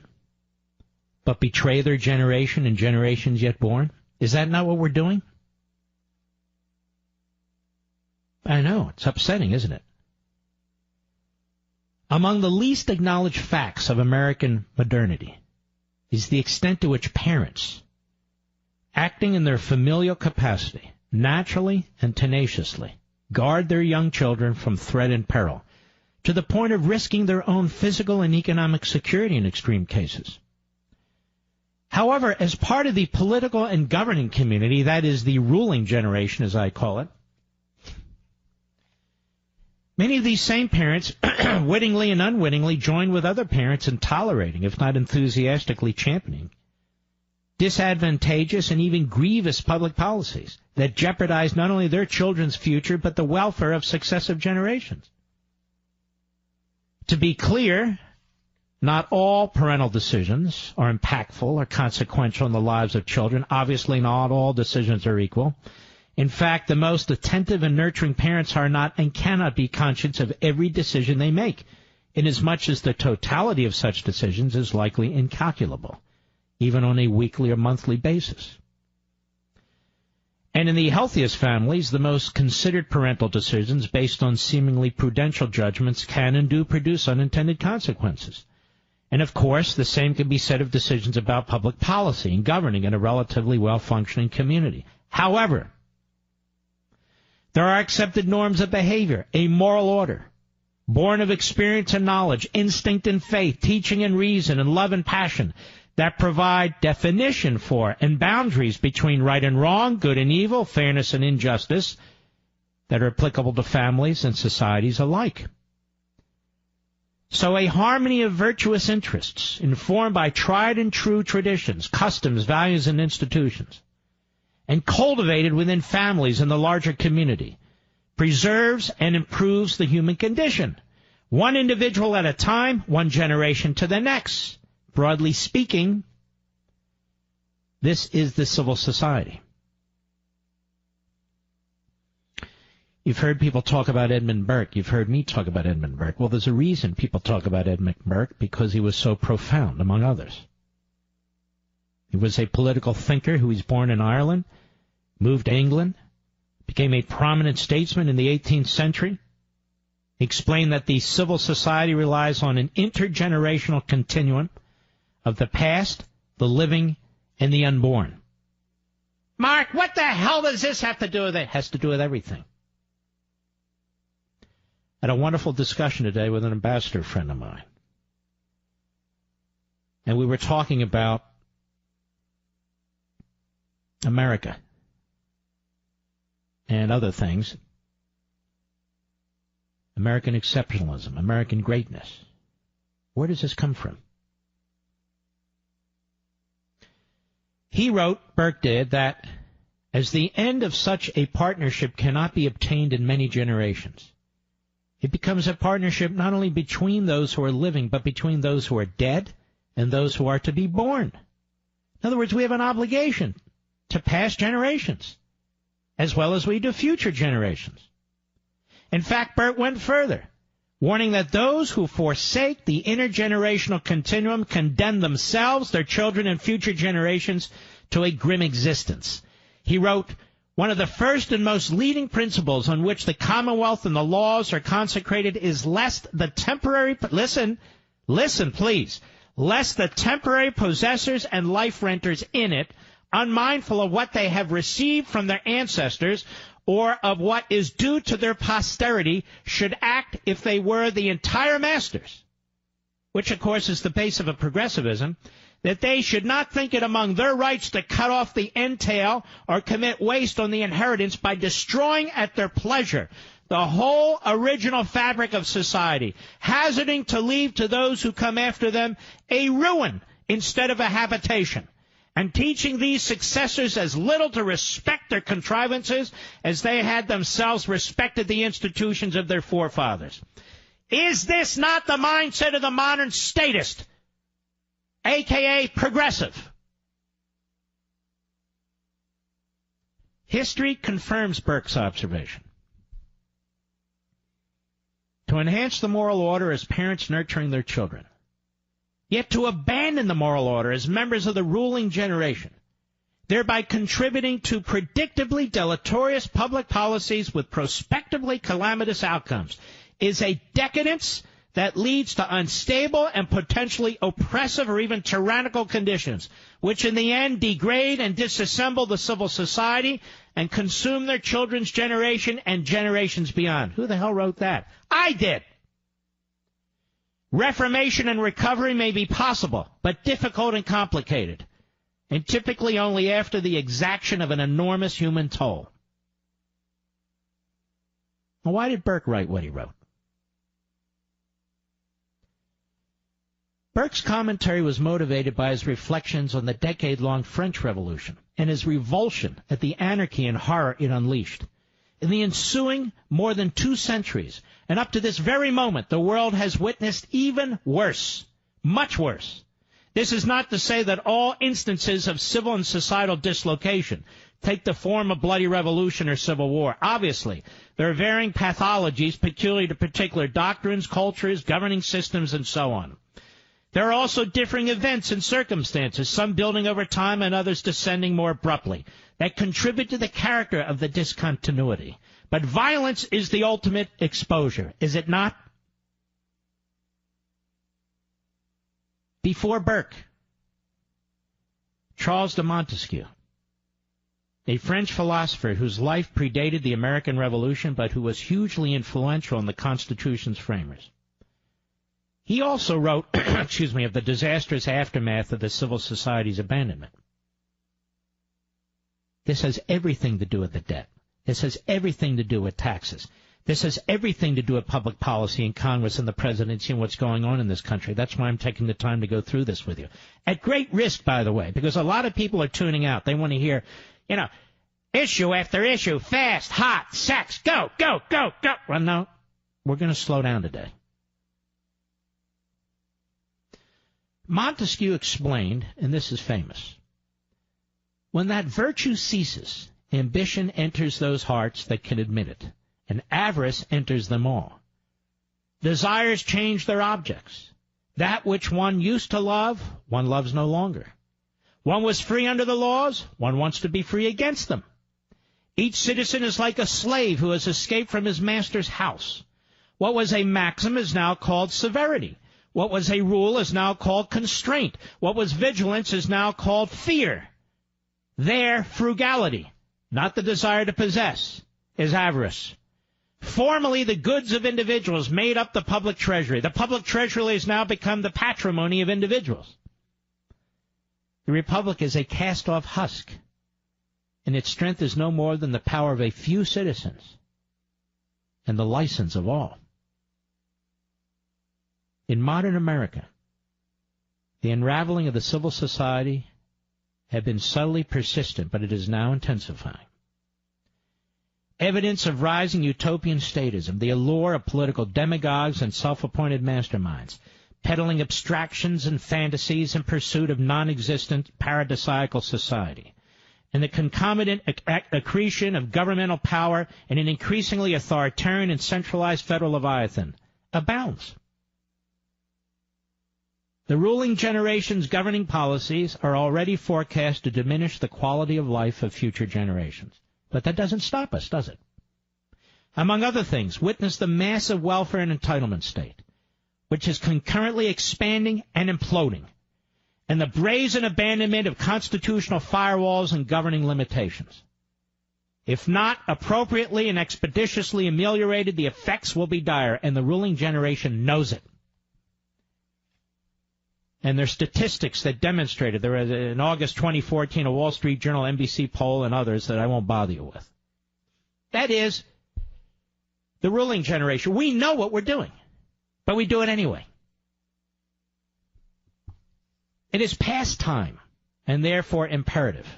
but betray their generation and generations yet born? Is that not what we're doing? I know, it's upsetting, isn't it? Among the least acknowledged facts of American modernity is the extent to which parents, acting in their familial capacity, naturally and tenaciously, guard their young children from threat and peril, to the point of risking their own physical and economic security in extreme cases. However, as part of the political and governing community, that is the ruling generation, as I call it, many of these same parents, wittingly and unwittingly, join with other parents in tolerating, if not enthusiastically championing, disadvantageous and even grievous public policies that jeopardize not only their children's future, but the welfare of successive generations. To be clear, not all parental decisions are impactful or consequential in the lives of children. Obviously, not all decisions are equal. In fact, the most attentive and nurturing parents are not and cannot be conscious of every decision they make, inasmuch as the totality of such decisions is likely incalculable, even on a weekly or monthly basis. And in the healthiest families, the most considered parental decisions based on seemingly prudential judgments can and do produce unintended consequences. And of course, the same can be said of decisions about public policy and governing in a relatively well-functioning community. However, there are accepted norms of behavior, a moral order, born of experience and knowledge, instinct and faith, teaching and reason, and love and passion, that provide definition for and boundaries between right and wrong, good and evil, fairness and injustice, that are applicable to families and societies alike. So a harmony of virtuous interests, informed by tried and true traditions, customs, values, and institutions, and cultivated within families and the larger community, preserves and improves the human condition, one individual at a time, one generation to the next. Broadly speaking, this is the civil society. You've heard people talk about Edmund Burke. You've heard me talk about Edmund Burke. Well, there's a reason people talk about Edmund Burke, because he was so profound, among others. He was a political thinker who was born in Ireland, moved to England, became a prominent statesman in the 18th century. He explained that the civil society relies on an intergenerational continuum of the past, the living, and the unborn. Mark, what the hell does this have to do with it? It has to do with everything. I had a wonderful discussion today with an ambassador friend of mine. And we were talking about America and other things. American exceptionalism, American greatness. Where does this come from? He wrote, Burke did, that as the end of such a partnership cannot be obtained in many generations, it becomes a partnership not only between those who are living, but between those who are dead and those who are to be born. In other words, we have an obligation to past generations, as well as we do future generations. In fact, Burke went further, warning that those who forsake the intergenerational continuum condemn themselves, their children, and future generations to a grim existence. He wrote, one of the first and most leading principles on which the Commonwealth and the laws are consecrated is lest the temporary, listen please, lest the temporary possessors and life renters in it, unmindful of what they have received from their ancestors, or of what is due to their posterity, should act if they were the entire masters, which, of course, is the base of a progressivism, that they should not think it among their rights to cut off the entail or commit waste on the inheritance by destroying at their pleasure the whole original fabric of society, hazarding to leave to those who come after them a ruin instead of a habitation, and teaching these successors as little to respect their contrivances as they had themselves respected the institutions of their forefathers. Is this not the mindset of the modern statist, a.k.a. progressive? History confirms Burke's observation. To enhance the moral order as parents nurturing their children, yet to abandon the moral order as members of the ruling generation, thereby contributing to predictably deleterious public policies with prospectively calamitous outcomes, is a decadence that leads to unstable and potentially oppressive or even tyrannical conditions, which in the end degrade and disassemble the civil society and consume their children's generation and generations beyond. Who the hell wrote that? I did. Reformation and recovery may be possible, but difficult and complicated, and typically only after the exaction of an enormous human toll. Now, why did Burke write what he wrote? Burke's commentary was motivated by his reflections on the decade-long French Revolution and his revulsion at the anarchy and horror it unleashed. In the ensuing more than 2 centuries, and up to this very moment, the world has witnessed even worse, much worse. This is not to say that all instances of civil and societal dislocation take the form of bloody revolution or civil war. Obviously, there are varying pathologies peculiar to particular doctrines, cultures, governing systems, and so on. There are also differing events and circumstances, some building over time and others descending more abruptly, that contribute to the character of the discontinuity. But violence is the ultimate exposure, is it not? Before Burke, Charles de Montesquieu, a French philosopher whose life predated the American Revolution but who was hugely influential in the Constitution's framers. He also wrote, of the disastrous aftermath of the civil society's abandonment. This has everything to do with the debt. This has everything to do with taxes. This has everything to do with public policy in Congress and the presidency and what's going on in this country. That's why I'm taking the time to go through this with you. At great risk, by the way, because a lot of people are tuning out. They want to hear, issue after issue, fast, hot, sex, go, go, go, go. Well, no, we're going to slow down today. Montesquieu explained, and this is famous, when that virtue ceases, ambition enters those hearts that can admit it, and avarice enters them all. Desires change their objects. That which one used to love, one loves no longer. One was free under the laws, one wants to be free against them. Each citizen is like a slave who has escaped from his master's house. What was a maxim is now called severity. What was a rule is now called constraint. What was vigilance is now called fear. Their frugality, not the desire to possess, is avarice. Formerly, the goods of individuals made up the public treasury. The public treasury has now become the patrimony of individuals. The republic is a cast-off husk, and its strength is no more than the power of a few citizens and the license of all. In modern America, the unraveling of the civil society had been subtly persistent, but it is now intensifying. Evidence of rising utopian statism, the allure of political demagogues and self-appointed masterminds, peddling abstractions and fantasies in pursuit of non-existent paradisiacal society, and the concomitant accretion of governmental power in an increasingly authoritarian and centralized federal leviathan abounds. The ruling generation's governing policies are already forecast to diminish the quality of life of future generations. But that doesn't stop us, does it? Among other things, witness the massive welfare and entitlement state, which is concurrently expanding and imploding, and the brazen abandonment of constitutional firewalls and governing limitations. If not appropriately and expeditiously ameliorated, the effects will be dire, and the ruling generation knows it. And there's statistics that demonstrated. There was, in August 2014, a Wall Street Journal, NBC poll, and others that I won't bother you with. That is the ruling generation. We know what we're doing, but we do it anyway. It is past time, and therefore imperative,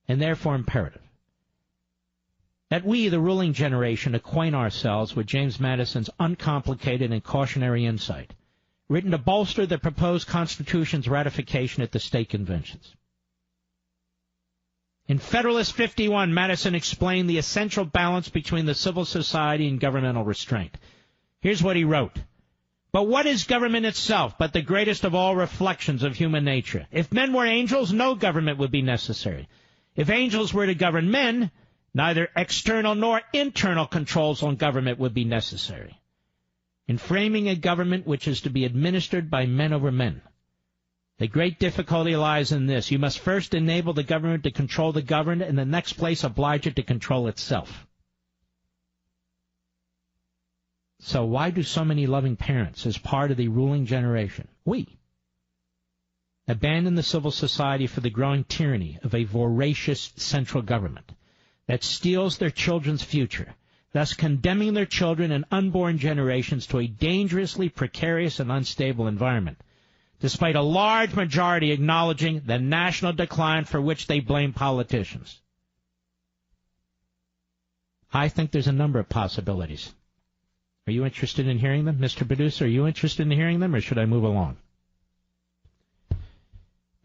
that we, the ruling generation, acquaint ourselves with James Madison's uncomplicated and cautionary insight, written to bolster the proposed Constitution's ratification at the state conventions. In Federalist 51, Madison explained the essential balance between the civil society and governmental restraint. Here's what he wrote. But what is government itself but the greatest of all reflections of human nature? If men were angels, no government would be necessary. If angels were to govern men, neither external nor internal controls on government would be necessary. In framing a government which is to be administered by men over men, the great difficulty lies in this. You must first enable the government to control the governed, and in the next place oblige it to control itself. So why do so many loving parents, as part of the ruling generation, abandon the civil society for the growing tyranny of a voracious central government that steals their children's future, thus condemning their children and unborn generations to a dangerously precarious and unstable environment, despite a large majority acknowledging the national decline for which they blame politicians? I think there's a number of possibilities. Are you interested in hearing them? Mr. Producer, are you interested in hearing them, or should I move along?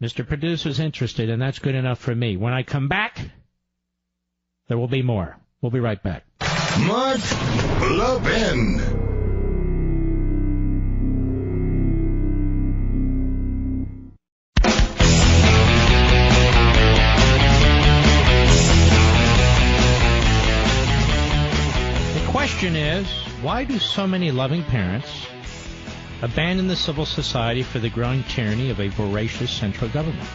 Mr. Producer's interested, and that's good enough for me. When I come back, there will be more. We'll be right back. Mark Levin. Why do so many loving parents abandon the civil society for the growing tyranny of a voracious central government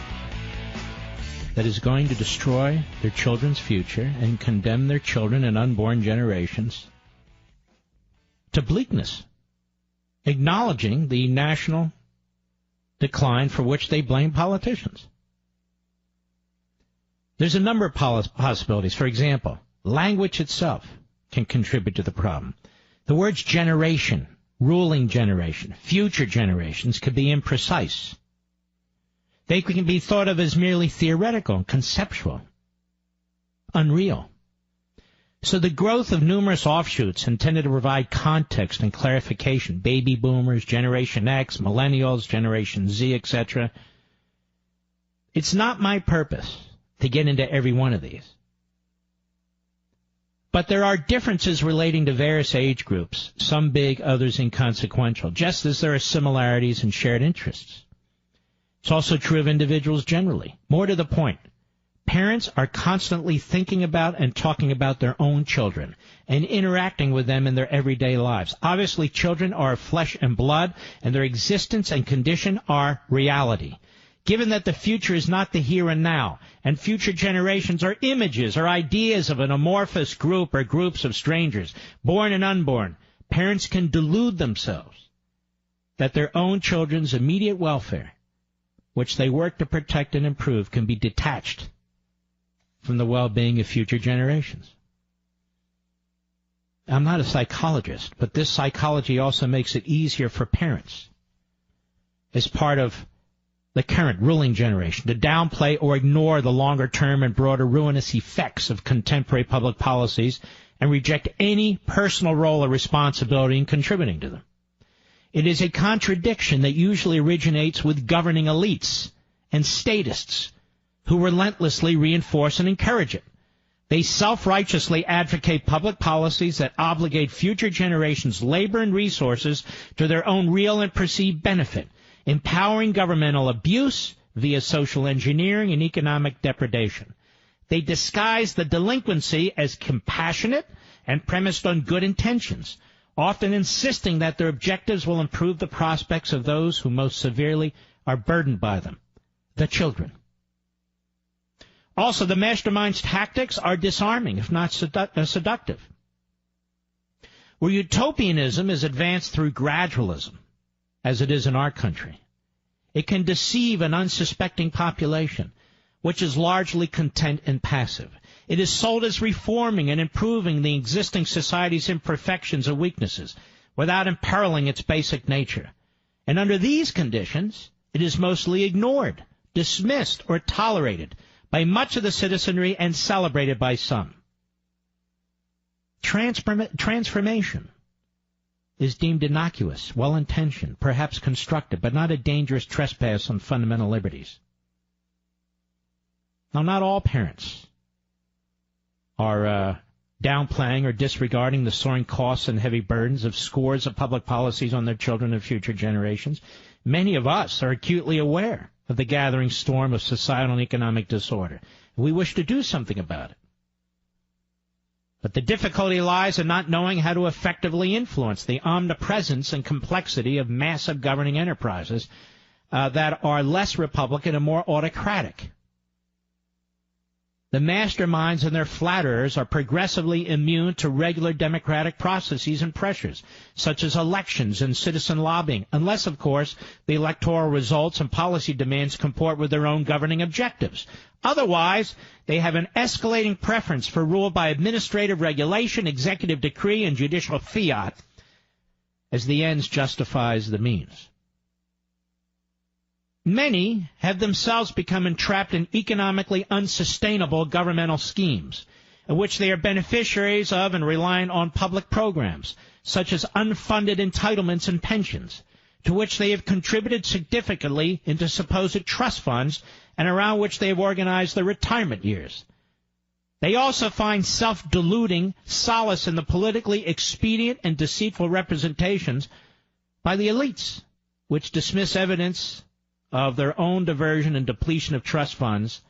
that is going to destroy their children's future and condemn their children and unborn generations to bleakness, acknowledging the national decline for which they blame politicians? There's a number of possibilities. For example, language itself can contribute to the problem. The words generation, ruling generation, future generations could be imprecise. They can be thought of as merely theoretical, conceptual, unreal. So the growth of numerous offshoots intended to provide context and clarification, baby boomers, Generation X, millennials, Generation Z, etc. It's not my purpose to get into every one of these. But there are differences relating to various age groups, some big, others inconsequential, just as there are similarities and shared interests. It's also true of individuals generally. More to the point, parents are constantly thinking about and talking about their own children and interacting with them in their everyday lives. Obviously, children are flesh and blood, and their existence and condition are reality. Given that the future is not the here and now, and future generations are images or ideas of an amorphous group or groups of strangers, born and unborn, parents can delude themselves that their own children's immediate welfare, which they work to protect and improve, can be detached from the well-being of future generations. I'm not a psychologist, but this psychology also makes it easier for parents, as part of the current ruling generation, to downplay or ignore the longer-term and broader ruinous effects of contemporary public policies and reject any personal role or responsibility in contributing to them. It is a contradiction that usually originates with governing elites and statists who relentlessly reinforce and encourage it. They self-righteously advocate public policies that obligate future generations' labor and resources to their own real and perceived benefit, empowering governmental abuse via social engineering and economic depredation. They disguise the delinquency as compassionate and premised on good intentions, often insisting that their objectives will improve the prospects of those who most severely are burdened by them, the children. Also, the mastermind's tactics are disarming, if not seductive. Where utopianism is advanced through gradualism, as it is in our country, it can deceive an unsuspecting population, which is largely content and passive. It is sold as reforming and improving the existing society's imperfections and weaknesses without imperiling its basic nature. And under these conditions, it is mostly ignored, dismissed, or tolerated by much of the citizenry and celebrated by some. Transformation is deemed innocuous, well-intentioned, perhaps constructive, but not a dangerous trespass on fundamental liberties. Now, not all parents are downplaying or disregarding the soaring costs and heavy burdens of scores of public policies on their children and future generations. Many of us are acutely aware of the gathering storm of societal and economic disorder. We wish to do something about it. But the difficulty lies in not knowing how to effectively influence the omnipresence and complexity of massive governing enterprises that are less Republican and more autocratic. The masterminds and their flatterers are progressively immune to regular democratic processes and pressures, such as elections and citizen lobbying, unless, of course, the electoral results and policy demands comport with their own governing objectives. Otherwise, they have an escalating preference for rule by administrative regulation, executive decree, and judicial fiat, as the ends justifies the means. Many have themselves become entrapped in economically unsustainable governmental schemes, in which they are beneficiaries of and reliant on public programs, such as unfunded entitlements and pensions, to which they have contributed significantly into supposed trust funds and around which they have organized their retirement years. They also find self-deluding solace in the politically expedient and deceitful representations by the elites, which dismiss evidence of their own diversion and depletion of trust funds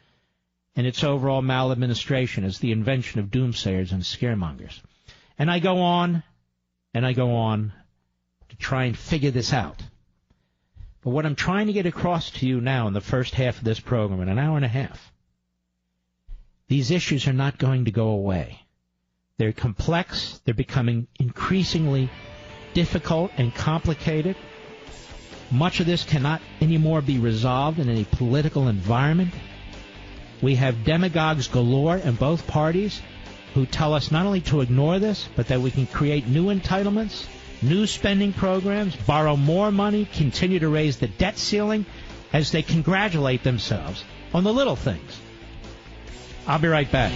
and its overall maladministration as the invention of doomsayers and scaremongers. And I go on and I go on to try and figure this out. But what I'm trying to get across to you now in the first half of this program, in an hour and a half, these issues are not going to go away. They're complex. They're becoming increasingly difficult and complicated. Much of this cannot anymore be resolved in any political environment. We have demagogues galore in both parties who tell us not only to ignore this, but that we can create new entitlements, new spending programs, borrow more money, continue to raise the debt ceiling as they congratulate themselves on the little things. I'll be right back.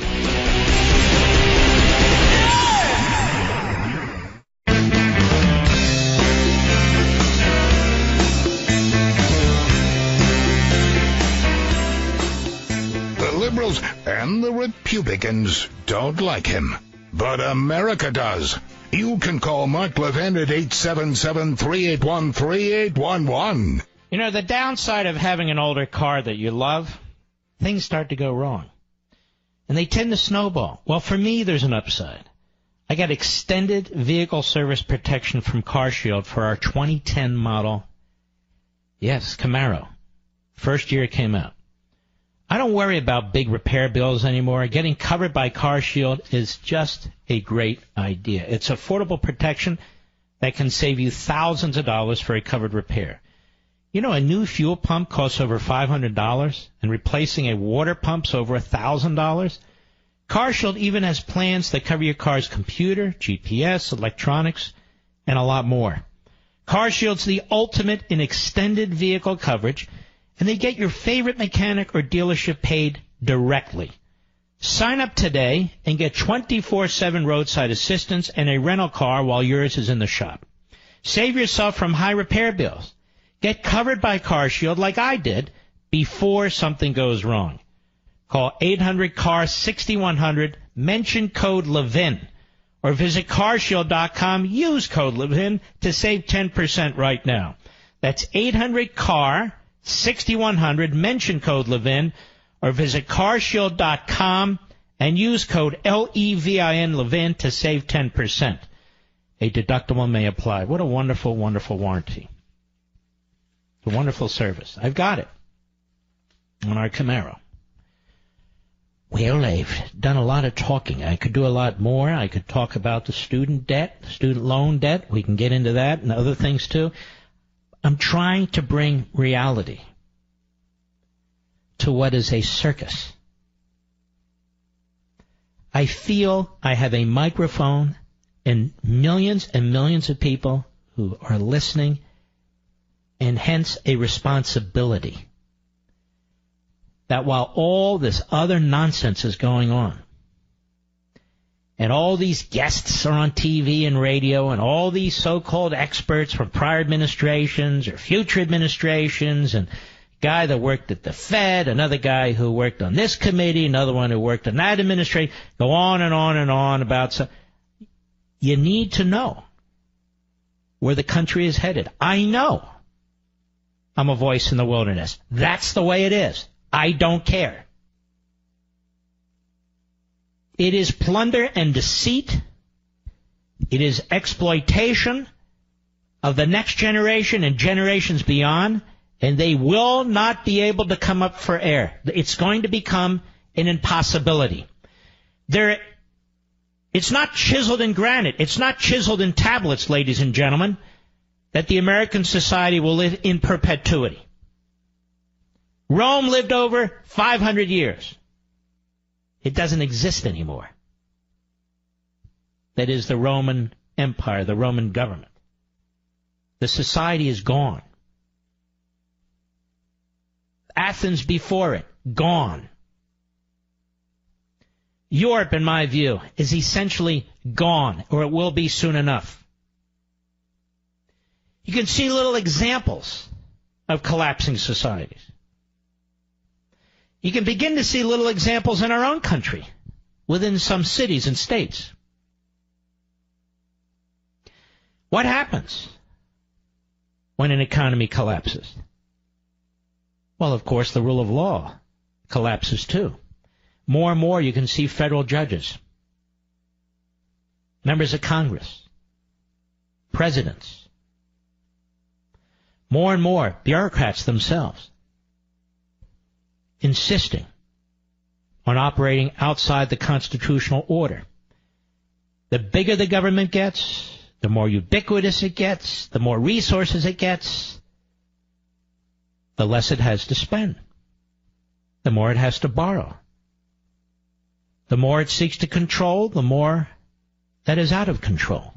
The liberals and the Republicans don't like him, but America does. You can call Mark Levin at 877-381-3811. You know, the downside of having an older car that you love, things start to go wrong. And they tend to snowball. Well, for me, there's an upside. I got extended vehicle service protection from CarShield for our 2010 model, yes, Camaro. First year it came out. I don't worry about big repair bills anymore. Getting covered by CarShield is just a great idea. It's affordable protection that can save you thousands of dollars for a covered repair. You know, a new fuel pump costs over $500, and replacing a water pump's over $1,000. CarShield even has plans that cover your car's computer, GPS, electronics, and a lot more. CarShield's the ultimate in extended vehicle coverage, and they get your favorite mechanic or dealership paid directly. Sign up today and get 24/7 roadside assistance and a rental car while yours is in the shop. Save yourself from high repair bills. Get covered by CarShield like I did before something goes wrong. Call 800-CAR-6100, mention code Levin, or visit carshield.com. Use code Levin to save 10% right now. That's 800-CAR-6100, mention code Levin, or visit carshield.com and use code LEVIN, Levin, to save 10%. A deductible may apply. What a wonderful, wonderful warranty. A wonderful service. I've got it on our Camaro. Well, I've done a lot of talking. I could do a lot more. I could talk about the student debt, student loan debt. We can get into that and other things too. I'm trying to bring reality to what is a circus. I feel I have a microphone and millions of people who are listening, and hence a responsibility that while all this other nonsense is going on, and all these guests are on TV and radio, and all these so-called experts from prior administrations or future administrations, and a guy that worked at the Fed, another guy who worked on this committee, another one who worked on that administration, go on and on and on about so. You need to know where the country is headed. I know I'm a voice in the wilderness. That's the way it is. I don't care. It is plunder and deceit. It is exploitation of the next generation and generations beyond, and they will not be able to come up for air. It's going to become an impossibility. It's not chiseled in granite. It's not chiseled in tablets, ladies and gentlemen, that the American society will live in perpetuity. Rome lived over 500 years. It doesn't exist anymore. That is the Roman Empire, the Roman government. The society is gone. Athens before it, gone. Europe, in my view, is essentially gone, or it will be soon enough. You can see little examples of collapsing societies. You can begin to see little examples in our own country, within some cities and states. What happens when an economy collapses? Well, of course, the rule of law collapses too. More and more you can see federal judges, members of Congress, presidents, more and more bureaucrats themselves, insisting on operating outside the constitutional order. The bigger the government gets, the more ubiquitous it gets, the more resources it gets, the less it has to spend, the more it has to borrow. The more it seeks to control, the more that is out of control.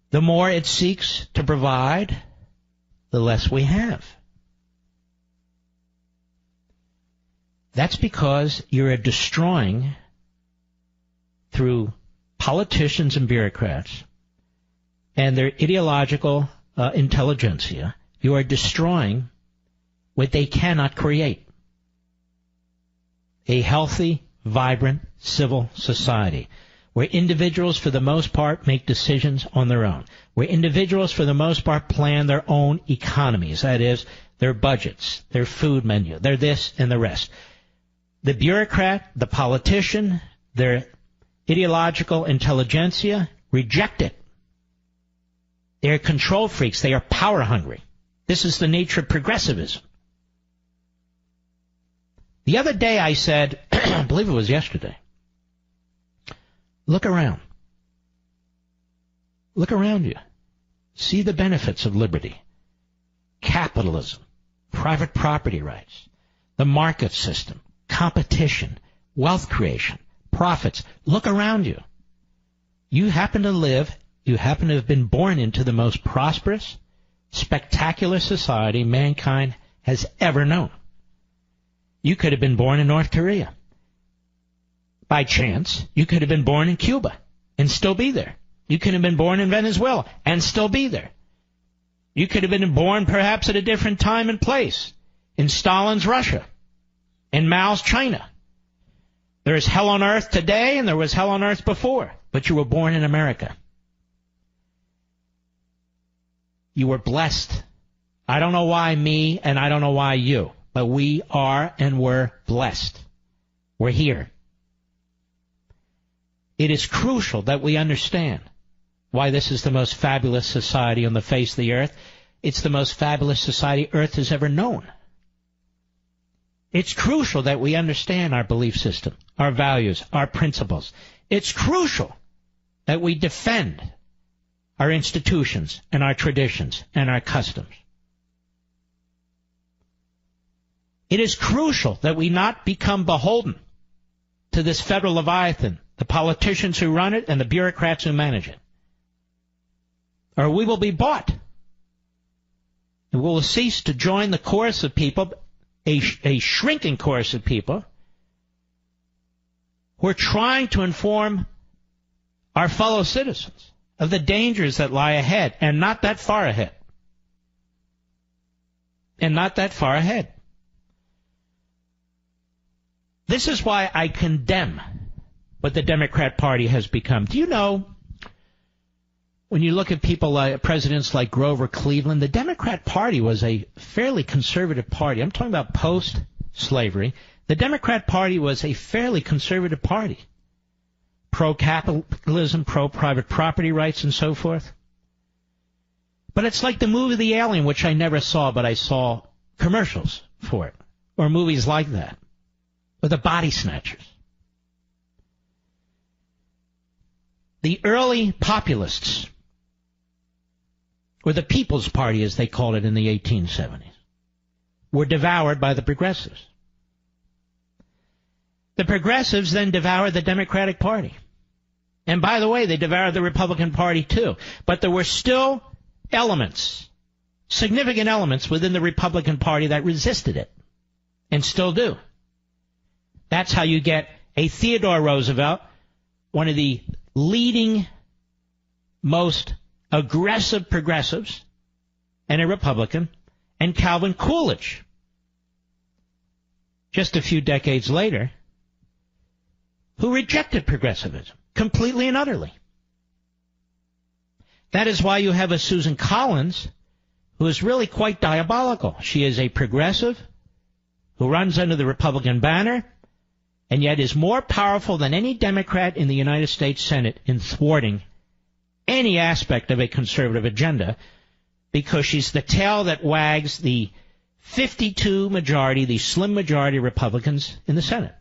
The more it seeks to provide, the less we have. That's because you're destroying, through politicians and bureaucrats and their ideological intelligentsia, you are destroying what they cannot create. A healthy, vibrant, civil society where individuals, for the most part, make decisions on their own, where individuals, for the most part, plan their own economies, that is, their budgets, their food menu, their this and the rest. The bureaucrat, the politician, their ideological intelligentsia reject it. They are control freaks. They are power hungry. This is the nature of progressivism. The other day I said, I believe it was yesterday, look around. Look around you. See the benefits of liberty, capitalism, private property rights, the market system, competition, wealth creation, profits. Look around you. You happen to have been born into the most prosperous, spectacular society mankind has ever known. You could have been born in North Korea. By chance, you could have been born in Cuba and still be there. You could have been born in Venezuela and still be there. You could have been born perhaps at a different time and place, in Stalin's Russia, in Mao's China. There is hell on earth today and there was hell on earth before, but you were born in America. You were blessed. I don't know why me and I don't know why you, but we are and were blessed. We're here. It is crucial that we understand why this is the most fabulous society on the face of the earth. It's the most fabulous society Earth has ever known. It's crucial that we understand our belief system, our values, our principles. It's crucial that we defend our institutions and our traditions and our customs. It is crucial that we not become beholden to this federal leviathan, the politicians who run it and the bureaucrats who manage it. Or we will be bought. And we will cease to join the chorus of people, a shrinking chorus of people, who are trying to inform our fellow citizens of the dangers that lie ahead, and not that far ahead. And not that far ahead. This is why I condemn what the Democrat Party has become. Do you know, when you look at people like presidents like Grover Cleveland, the Democrat Party was a fairly conservative party. I'm talking about post-slavery. The Democrat Party was a fairly conservative party. Pro-capitalism, pro-private property rights, and so forth. But it's like the movie The Alien, which I never saw, but I saw commercials for it, or movies like that, or The Body Snatchers. The early populists, or the People's Party as they called it in the 1870s, were devoured by the progressives. The progressives then devoured the Democratic Party. And by the way, they devoured the Republican Party too. But there were still elements, significant elements within the Republican Party that resisted it, and still do. That's how you get a Theodore Roosevelt, one of the leading, most aggressive progressives, and a Republican, and Calvin Coolidge. Just a few decades later, who rejected progressivism completely and utterly. That is why you have a Susan Collins who is really quite diabolical. She is a progressive who runs under the Republican banner, and yet is more powerful than any Democrat in the United States Senate in thwarting any aspect of a conservative agenda, because she's the tail that wags the 52 majority, the slim majority of Republicans in the Senate.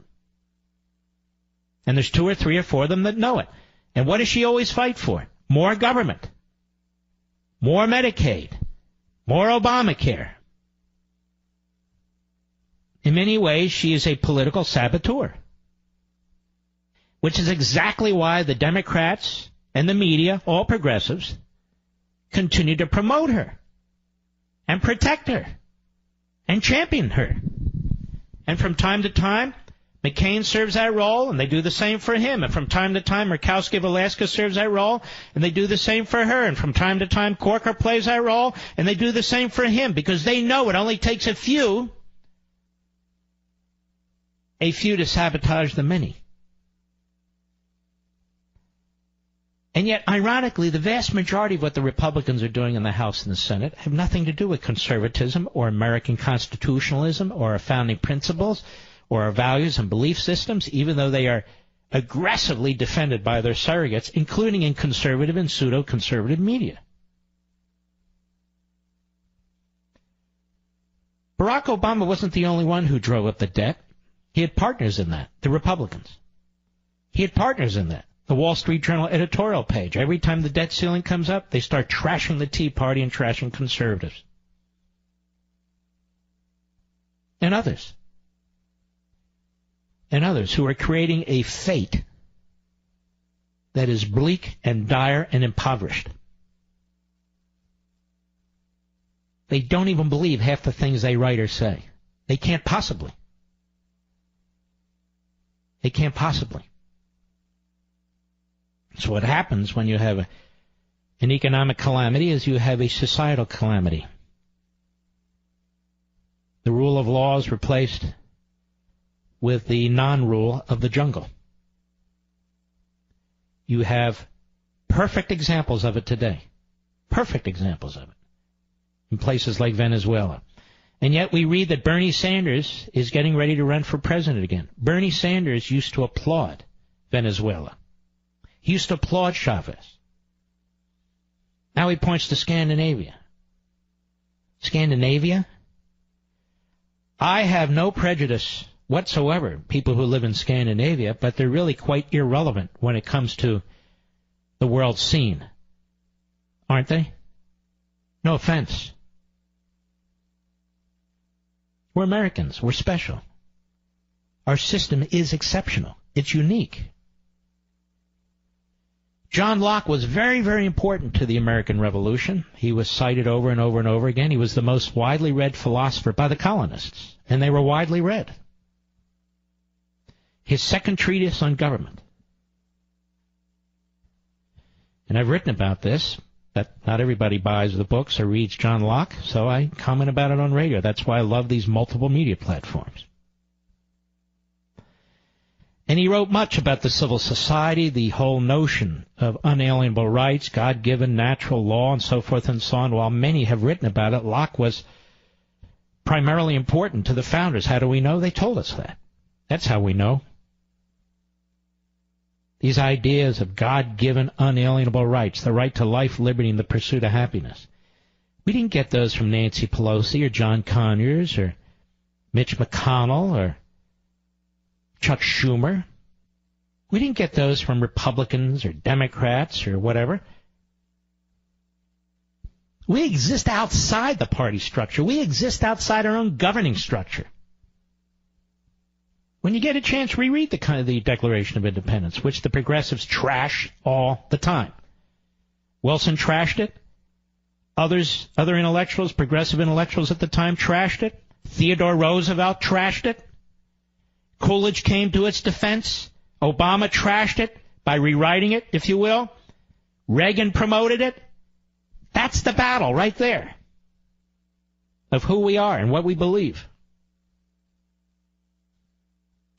And there's 2 or 3 or 4 of them that know it. And what does she always fight for? More government, more Medicaid, more Obamacare. In many ways, she is a political saboteur, which is exactly why the Democrats and the media, all progressives, continue to promote her and protect her and champion her. And from time to time, McCain serves that role, and they do the same for him. And from time to time, Murkowski-Velasquez serves that role, and they do the same for her. And from time to time, Corker plays that role, and they do the same for him, because they know it only takes a few to sabotage the many. And yet, ironically, the vast majority of what the Republicans are doing in the House and the Senate have nothing to do with conservatism or American constitutionalism or our founding principles or our values and belief systems, even though they are aggressively defended by their surrogates, including in conservative and pseudo-conservative media. Barack Obama wasn't the only one who drove up the debt. He had partners in that, the Republicans. He had partners in that. The Wall Street Journal editorial page. Every time the debt ceiling comes up, they start trashing the Tea Party and trashing conservatives. And others. And others who are creating a fate that is bleak and dire and impoverished. They don't even believe half the things they write or say. They can't possibly. They can't possibly. So what happens when you have an economic calamity is you have a societal calamity. The rule of law is replaced with the non-rule of the jungle. You have perfect examples of it today. Perfect examples of it. In places like Venezuela. And yet we read that Bernie Sanders is getting ready to run for president again. Bernie Sanders used to applaud Venezuela. He used to applaud Chavez. Now he points to Scandinavia. Scandinavia? I have no prejudice whatsoever, people who live in Scandinavia, but they're really quite irrelevant when it comes to the world scene. Aren't they? No offense. We're Americans. We're special. Our system is exceptional. It's unique. John Locke was very, very important to the American Revolution. He was cited over and over and over again. He was the most widely read philosopher by the colonists, and they were widely read. His second treatise on government. And I've written about this, that not everybody buys the books or reads John Locke, so I comment about it on radio. That's why I love these multiple media platforms. And he wrote much about the civil society, the whole notion of unalienable rights, God-given natural law, and so forth and so on. While many have written about it, Locke was primarily important to the founders. How do we know? They told us that. That's how we know. These ideas of God-given unalienable rights, the right to life, liberty, and the pursuit of happiness. We didn't get those from Nancy Pelosi or John Conyers or Mitch McConnell or Chuck Schumer. We didn't get those from Republicans or Democrats or whatever. We exist outside the party structure. We exist outside our own governing structure. When you get a chance, reread the Declaration of Independence, which the progressives trash all the time. Wilson trashed it. Other intellectuals, progressive intellectuals at the time, trashed it. Theodore Roosevelt trashed it. Coolidge came to its defense. Obama trashed it by rewriting it, if you will. Reagan promoted it. That's the battle right there of who we are and what we believe.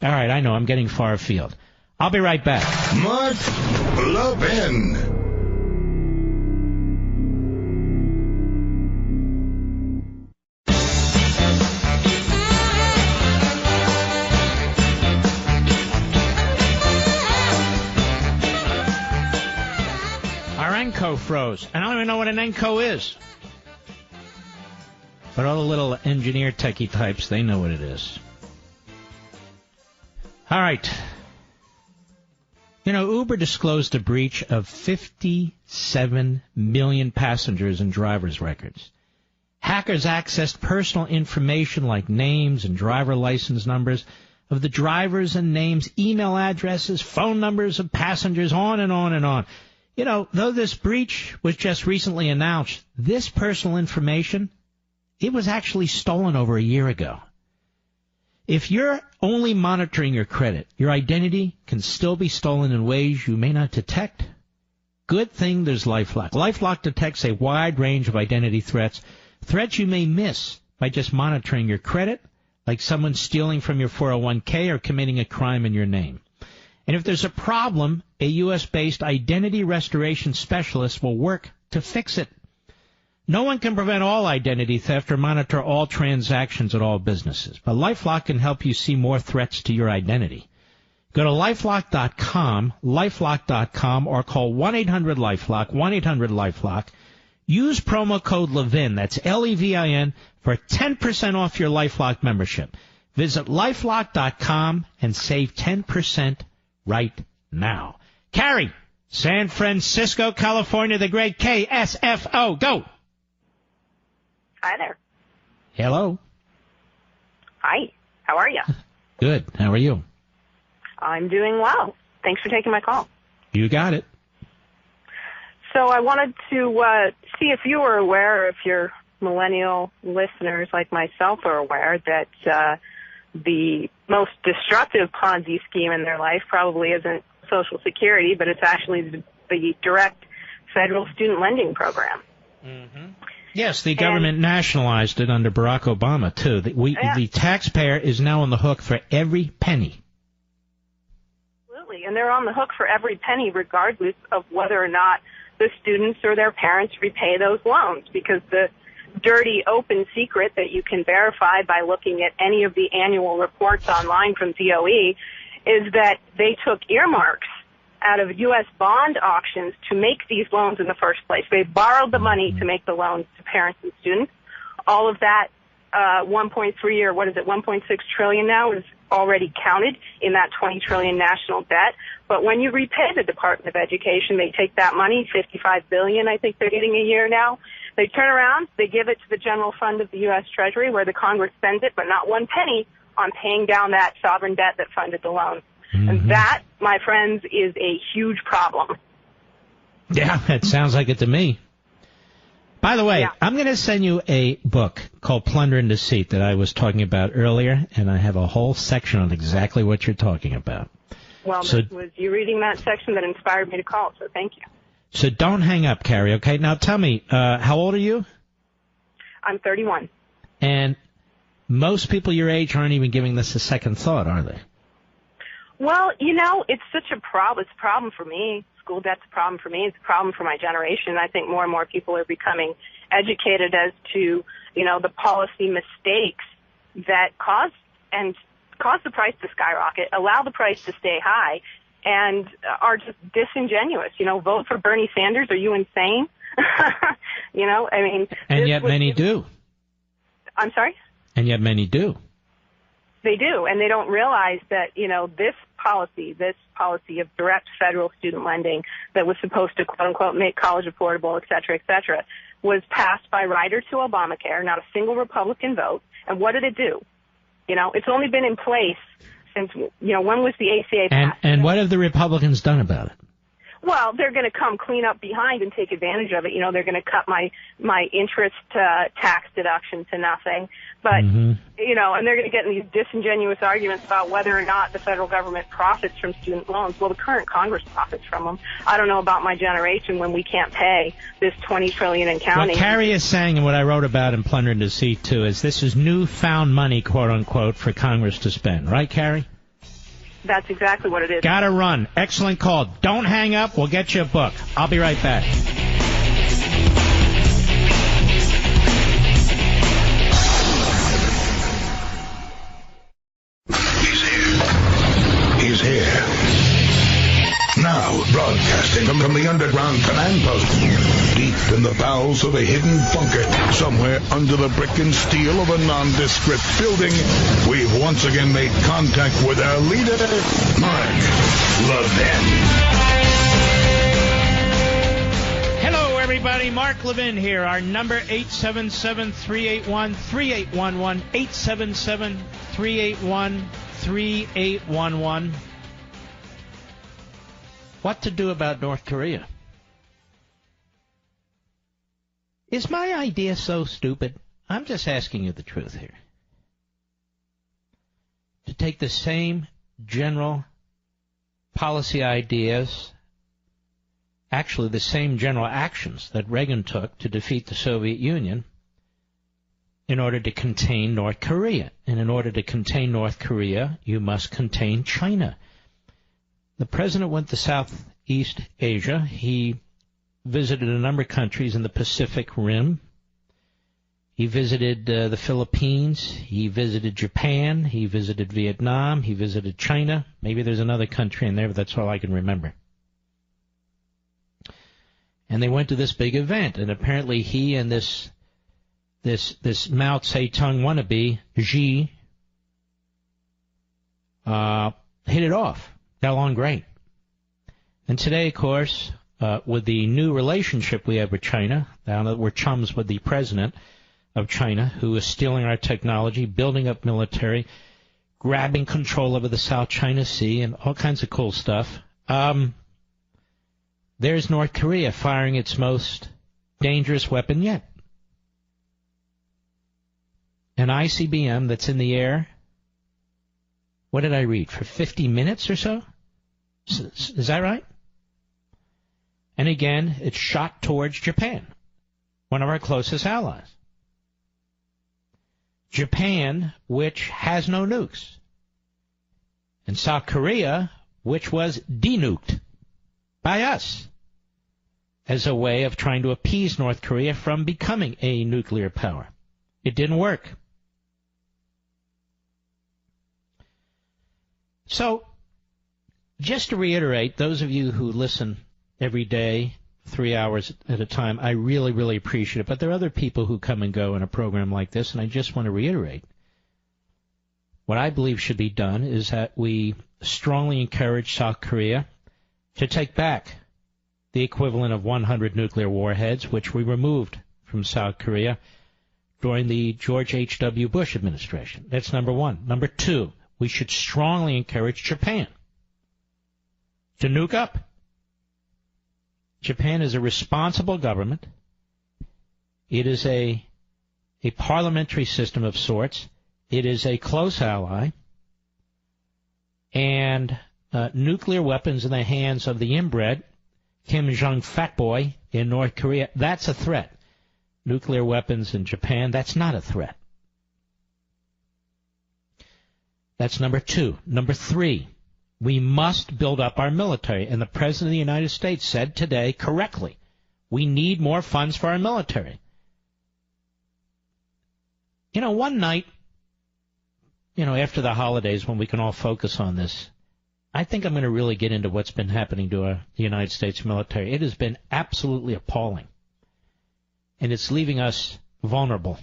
All right, I know I'm getting far afield. I'll be right back. Mark Levin. ENCO froze. And I don't even know what an ENCO is. But all the little engineer techie types, they know what it is. All right. You know, Uber disclosed a breach of 57 million passengers and drivers' records. Hackers accessed personal information like names and driver license numbers of the drivers and names, email addresses, phone numbers of passengers, on and on and on. You know, though this breach was just recently announced, this personal information, it was actually stolen over a year ago. If you're only monitoring your credit, your identity can still be stolen in ways you may not detect. Good thing there's LifeLock. LifeLock detects a wide range of identity threats you may miss by just monitoring your credit, like someone stealing from your 401k or committing a crime in your name. And if there's a problem, a U.S.-based identity restoration specialist will work to fix it. No one can prevent all identity theft or monitor all transactions at all businesses, but LifeLock can help you see more threats to your identity. Go to LifeLock.com, or call 1-800-LifeLock, 1-800-LifeLock. Use promo code Levin, that's Levin, for 10% off your LifeLock membership. Visit LifeLock.com and save 10% right now. Carrie, San Francisco, California, the great KSFO. Go. Hi there. Hello. Hi. How are you? Good. How are you? I'm doing well. Thanks for taking my call. You got it. So I wanted to see if you were aware, if your millennial listeners like myself are aware, that the most destructive Ponzi scheme in their life probably isn't Social Security, but it's actually the direct federal student lending program. Mm-hmm. Yes, the government nationalized it under Barack Obama, too. The taxpayer is now on the hook for every penny. Absolutely, and they're on the hook for every penny regardless of whether or not the students or their parents repay those loans, because the dirty open secret that you can verify by looking at any of the annual reports online from DOE is that they took earmarks out of U.S. bond auctions to make these loans in the first place. They borrowed the money to make the loans to parents and students. All of that 1.3 or 1.6 trillion now is already counted in that 20 trillion national debt. But when you repay the Department of Education, they take that money, 55 billion I think they're getting a year now. They turn around, they give it to the general fund of the U.S. Treasury where the Congress spends it, but not one penny on paying down that sovereign debt that funded the loans. Mm-hmm. And that, my friends, is a huge problem. Yeah, it sounds like it to me. By the way, I'm going to send you a book called Plunder and Deceit that I was talking about earlier, and I have a whole section on exactly what you're talking about. Well, it was you reading that section that inspired me to call, so thank you. So don't hang up, Carrie, okay? Now tell me, how old are you? I'm 31. And most people your age aren't even giving this a second thought, are they? Well, you know, it's such a problem. It's a problem for me. School debt's a problem for me. It's a problem for my generation. I think more and more people are becoming educated as to, you know, the policy mistakes that cause the price to skyrocket, allow the price to stay high, and are just disingenuous. You know, vote for Bernie Sanders. Are you insane? You know, I mean. And yet many do. I'm sorry? And yet many do. They do, and they don't realize that, you know, this policy of direct federal student lending that was supposed to, quote-unquote, make college affordable, et cetera, was passed by rider to Obamacare, not a single Republican vote. And what did it do? You know, it's only been in place since, you know, when was the ACA passed? And what have the Republicans done about it? Well, they're going to come clean up behind and take advantage of it. You know, they're going to cut my interest tax deduction to nothing. But, you know, and they're going to get in these disingenuous arguments about whether or not the federal government profits from student loans. Well, the current Congress profits from them. I don't know about my generation when we can't pay this $20 trillion and counting. What Carrie is saying, and what I wrote about in Plunder and Deceit, too, is this is newfound money, quote-unquote, for Congress to spend. Right, Carrie? That's exactly what it is. Gotta run. Excellent call. Don't hang up. We'll get you a book. I'll be right back. He's here. Now, broadcasting Broadcasting from the underground command post, deep in the bowels of a hidden bunker, somewhere under the brick and steel of a nondescript building, we've once again made contact with our leader, Mark Levin. Hello, everybody. Mark Levin here. Our number, 877-381-3811, 877-381-3811. What to do about North Korea? Is my idea so stupid? I'm just asking you the truth here. To take the same general policy ideas, actually the same general actions that Reagan took to defeat the Soviet Union in order to contain North Korea. And in order to contain North Korea, you must contain China. The president went to Southeast Asia. He visited a number of countries in the Pacific Rim. He visited the Philippines. He visited Japan. He visited Vietnam. He visited China. Maybe there's another country in there, but that's all I can remember. And they went to this big event, and apparently he and this Mao Zedong wannabe, Xi, hit it off. Got along great. And today, of course, with the new relationship we have with China, now that we're chums with the president of China, who is stealing our technology, building up military, grabbing control over the South China Sea, and all kinds of cool stuff. There's North Korea firing its most dangerous weapon yet. An ICBM that's in the air, what did I read, for 50 minutes or so? Is that right? And again, it's shot towards Japan, one of our closest allies. Japan, which has no nukes. And South Korea, which was denuked by us as a way of trying to appease North Korea from becoming a nuclear power. It didn't work. So, just to reiterate, those of you who listen every day, 3 hours at a time, I really, really appreciate it. But there are other people who come and go in a program like this, and I just want to reiterate. What I believe should be done is that we strongly encourage South Korea to take back the equivalent of 100 nuclear warheads, which we removed from South Korea during the George H.W. Bush administration. That's number one. Number two, we should strongly encourage Japan to nuke up. Japan is a responsible government. It is a parliamentary system of sorts. It is a close ally. And nuclear weapons in the hands of the inbred Kim Jong fat boy in North Korea, that's a threat. Nuclear weapons in Japan, that's not a threat. That's number two. Number three, we must build up our military. And the President of the United States said today, correctly, we need more funds for our military. You know, one night, after the holidays when we can all focus on this, I think I'm going to really get into what's been happening to the United States military. It has been absolutely appalling. And it's leaving us vulnerable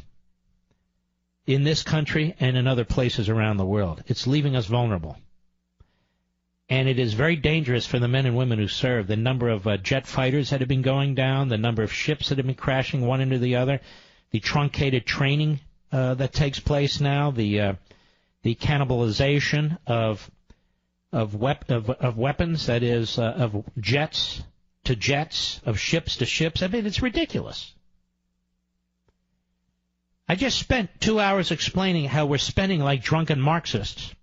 in this country and in other places around the world. It's leaving us vulnerable. And it is very dangerous for the men and women who serve. The number of jet fighters that have been going down, the number of ships that have been crashing one into the other, the truncated training that takes place now, the cannibalization of weapons, that is, of jets to jets, of ships to ships. I mean, it's ridiculous. I just spent 2 hours explaining how we're spending like drunken Marxists.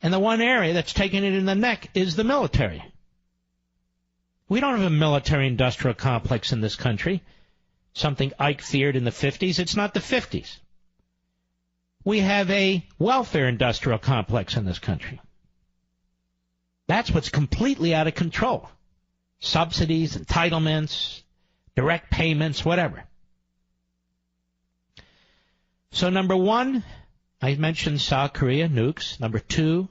And the one area that's taking it in the neck is the military. We don't have a military-industrial complex in this country, something Ike feared in the 50s. It's not the 50s. We have a welfare-industrial complex in this country. That's what's completely out of control. Subsidies, entitlements, direct payments, whatever. So number one, I mentioned South Korea, nukes. Number two,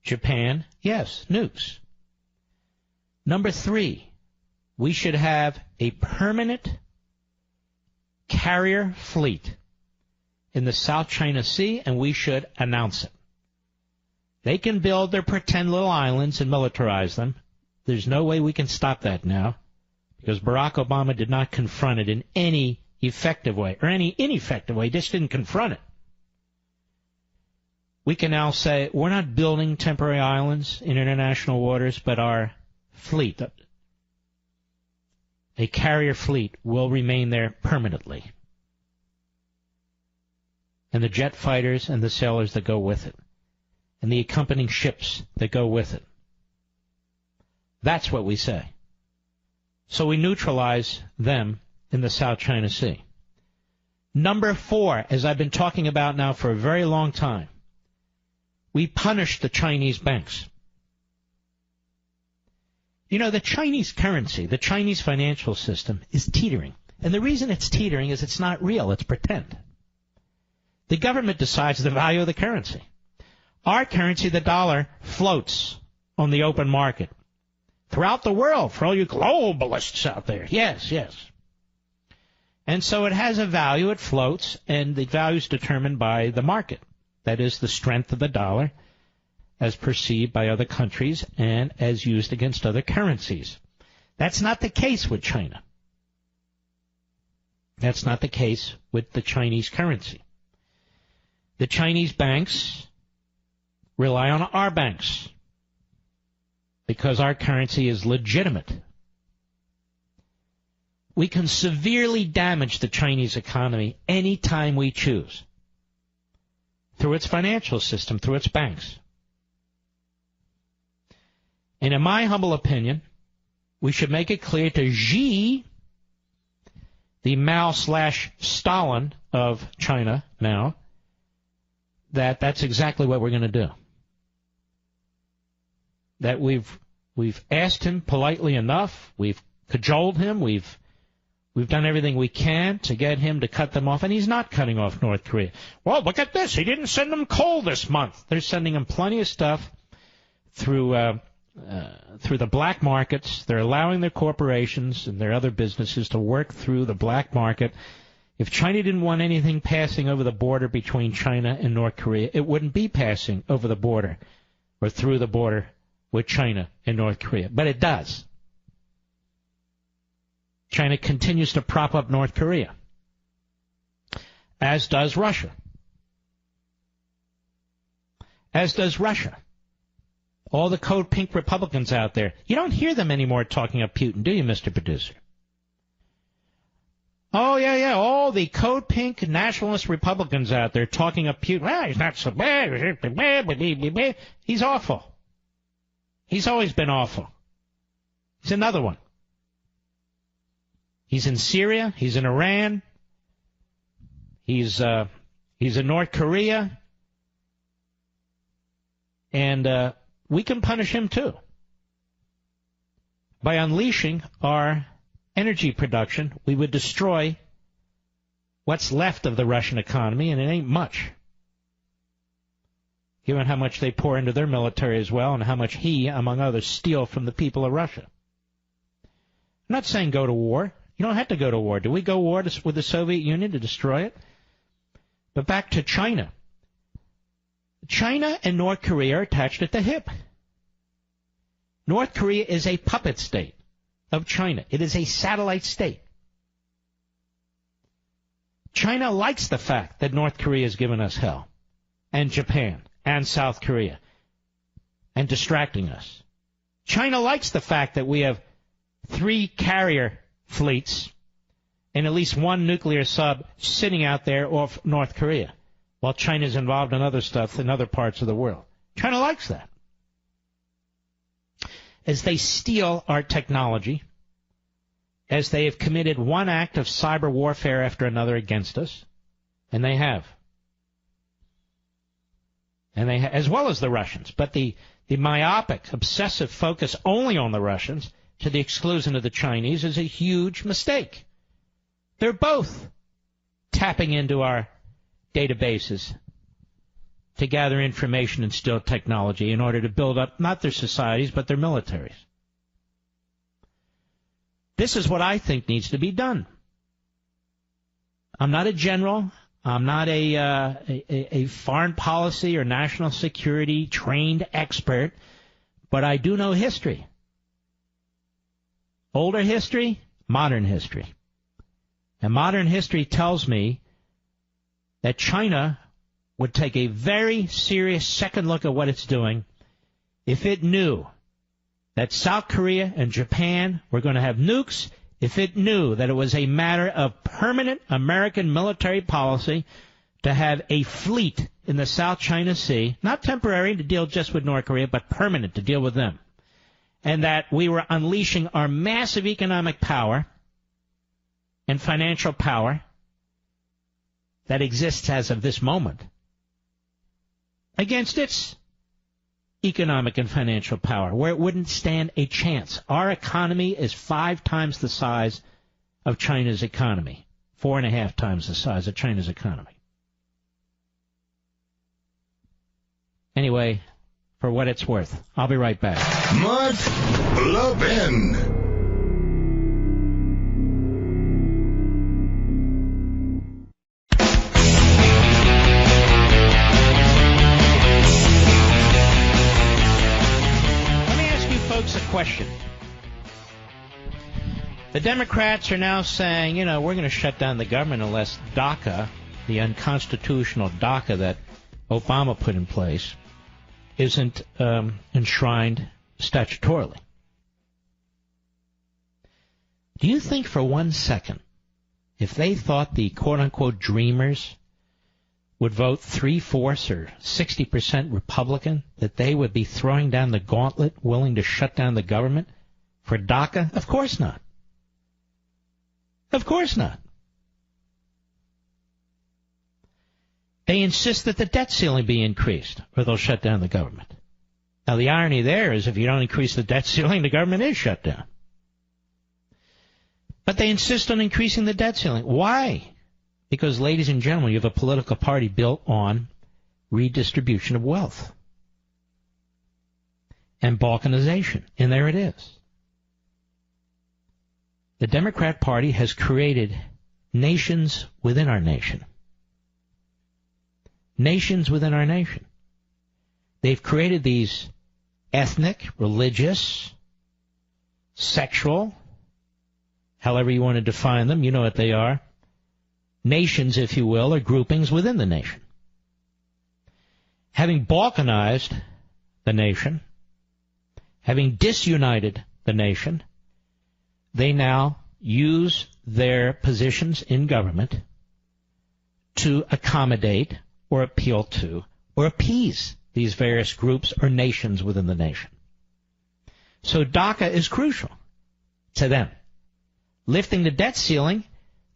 Japan, yes, nukes. Number 3, we should have a permanent carrier fleet in the South China Sea, and we should announce it. They can build their pretend little islands and militarize them. There's no way we can stop that now, because Barack Obama did not confront it in any effective way, or any ineffective way, just didn't confront it. We can now say, we're not building temporary islands in international waters, but our fleet, a carrier fleet, will remain there permanently. And the jet fighters and the sailors that go with it, and the accompanying ships that go with it. That's what we say. So we neutralize them in the South China Sea. Number 4, as I've been talking about now for a very long time, we punish the Chinese banks. You know, the Chinese currency, the Chinese financial system is teetering. And the reason it's teetering is it's not real, it's pretend. The government decides the value of the currency. Our currency, the dollar, floats on the open market throughout the world, for all you globalists out there. Yes, yes. And so it has a value, it floats, and the value is determined by the market. That is the strength of the dollar as perceived by other countries and as used against other currencies. That's not the case with China. That's not the case with the Chinese currency. The Chinese banks rely on our banks because our currency is legitimate. We can severely damage the Chinese economy anytime we choose, through its financial system, through its banks. And in my humble opinion, we should make it clear to Xi, the Mao/Stalin of China now, that that's exactly what we're going to do. That we've asked him politely enough, we've cajoled him, we've done everything we can to get him to cut them off, and he's not cutting off North Korea. Well, look at this. He didn't send them coal this month. They're sending him plenty of stuff through the black markets. They're allowing their corporations and their other businesses to work through the black market. If China didn't want anything passing over the border between China and North Korea, it wouldn't be passing over the border or through the border with China and North Korea. But it does. China continues to prop up North Korea, as does Russia. As does Russia. All the Code Pink Republicans out there, you don't hear them anymore talking up Putin, do you, Mr. Producer? Oh, yeah, all the Code Pink nationalist Republicans out there talking up Putin. Well, he's not so bad. He's awful. He's always been awful. He's another one. He's in Syria. He's in Iran. He's in North Korea. And we can punish him, too, by unleashing our energy production. We would destroy what's left of the Russian economy, and it ain't much, given how much they pour into their military as well and how much he, among others, steal from the people of Russia. I'm not saying go to war. You don't have to go to war. Do we go to war with the Soviet Union to destroy it? But back to China. China and North Korea are attached at the hip. North Korea is a puppet state of China. It is a satellite state. China likes the fact that North Korea has given us hell, and Japan, and South Korea, and distracting us. China likes the fact that we have 3 carrier fleets and at least 1 nuclear sub sitting out there off North Korea, while China's involved in other stuff in other parts of the world. China likes that. As they steal our technology, as they have committed one act of cyber warfare after another against us, and they have. And they as well as the Russians. But the myopic, obsessive focus only on the Russians to the exclusion of the Chinese is a huge mistake. They're both tapping into our databases to gather information and steal technology in order to build up not their societies but their militaries. This is what I think needs to be done. I'm not a general. I'm not a foreign policy or national security trained expert, but I do know history. Older history, modern history. And modern history tells me that China would take a very serious second look at what it's doing if it knew that South Korea and Japan were going to have nukes, if it knew that it was a matter of permanent American military policy to have a fleet in the South China Sea, not temporary to deal just with North Korea, but permanent to deal with them, and that we were unleashing our massive economic power and financial power that exists as of this moment against its economic and financial power, where it wouldn't stand a chance. Our economy is 5 times the size of China's economy, 4.5 times the size of China's economy. Anyway, for what it's worth, I'll be right back. Mark Levin. Question. The Democrats are now saying, we're going to shut down the government unless DACA, the unconstitutional DACA that Obama put in place, isn't enshrined statutorily. Do you think for 1 second, if they thought the quote-unquote dreamers would vote 3/4 or 60% Republican, that they would be throwing down the gauntlet, willing to shut down the government for DACA? Of course not. Of course not. They insist that the debt ceiling be increased, or they'll shut down the government. Now, the irony there is if you don't increase the debt ceiling, the government is shut down. But they insist on increasing the debt ceiling. Why? Because, ladies and gentlemen, you have a political party built on redistribution of wealth and balkanization. And there it is. The Democrat Party has created nations within our nation. Nations within our nation. They've created these ethnic, religious, sexual, however you want to define them, you know what they are. Nations, if you will, or groupings within the nation. Having balkanized the nation, having disunited the nation, they now use their positions in government to accommodate or appeal to or appease these various groups or nations within the nation. So DACA is crucial to them. Lifting the debt ceiling,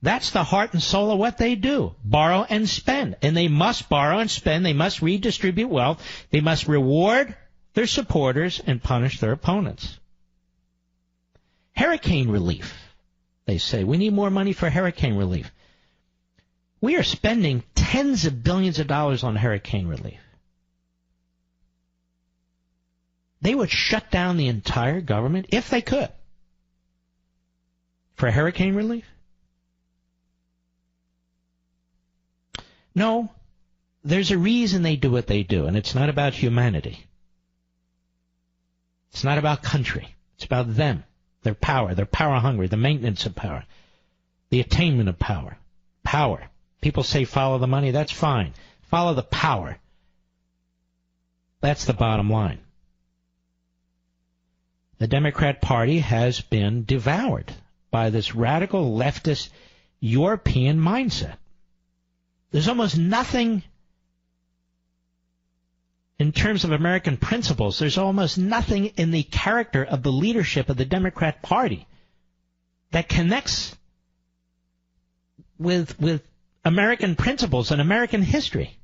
that's the heart and soul of what they do. Borrow and spend. And they must borrow and spend. They must redistribute wealth. They must reward their supporters and punish their opponents. Hurricane relief, they say. We need more money for hurricane relief. We are spending tens of billions of dollars on hurricane relief. They would shut down the entire government if they could for hurricane relief. No, there's a reason they do what they do, and it's not about humanity. It's not about country. It's about them, their power hungry, the maintenance of power, the attainment of power. Power. People say follow the money. That's fine. Follow the power. That's the bottom line. The Democrat Party has been devoured by this radical leftist European mindset. There's almost nothing in terms of American principles. There's almost nothing in the character of the leadership of the Democrat Party that connects with American principles and American history,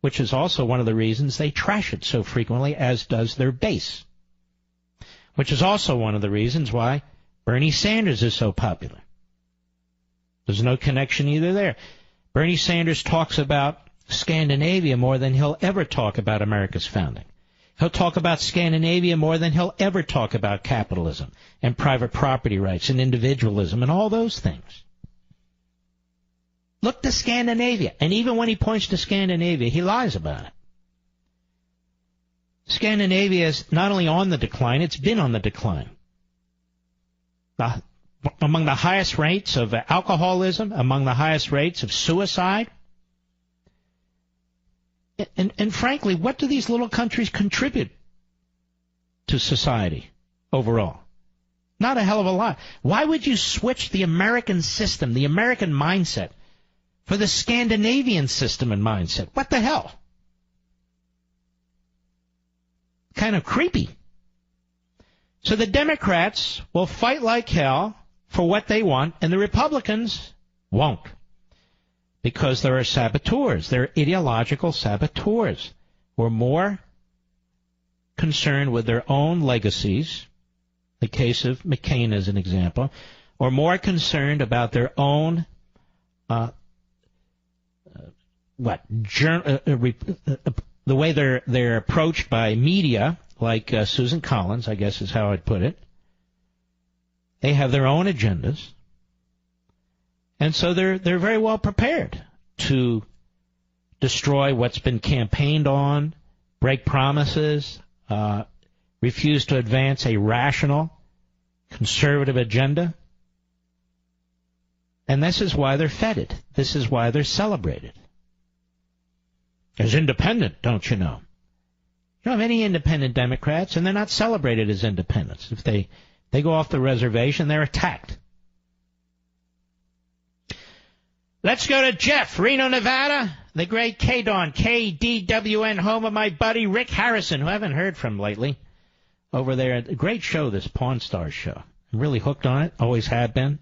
which is also one of the reasons they trash it so frequently, as does their base, which is also one of the reasons why Bernie Sanders is so popular. There's no connection either there. Bernie Sanders talks about Scandinavia more than he'll ever talk about America's founding. He'll talk about Scandinavia more than he'll ever talk about capitalism and private property rights and individualism and all those things. Look to Scandinavia. And even when he points to Scandinavia, he lies about it. Scandinavia is not only on the decline, it's been on the decline. Among the highest rates of alcoholism, among the highest rates of suicide. And frankly, what do these little countries contribute to society overall? Not a hell of a lot. Why would you switch the American system, the American mindset, for the Scandinavian system and mindset? What the hell? Kind of creepy. So the Democrats will fight like hell for what they want, and the Republicans won't. Because there are saboteurs. They're ideological saboteurs who are more concerned with their own legacies, the case of McCain as an example, or more concerned about their own the way they're approached by media, like Susan Collins, I guess is how I'd put it. They have their own agendas, and so they're very well prepared to destroy what's been campaigned on, break promises, refuse to advance a rational, conservative agenda. And this is why they're feted. This is why they're celebrated. As independent, don't you know? You don't have any independent Democrats, and they're not celebrated as independents. If they go off the reservation, they're attacked. Let's go to Jeff, Reno, Nevada, the great KDWN, KDWN, home of my buddy Rick Harrison, who I haven't heard from lately, over there. A great show, this Pawn Stars show. I'm really hooked on it, always have been,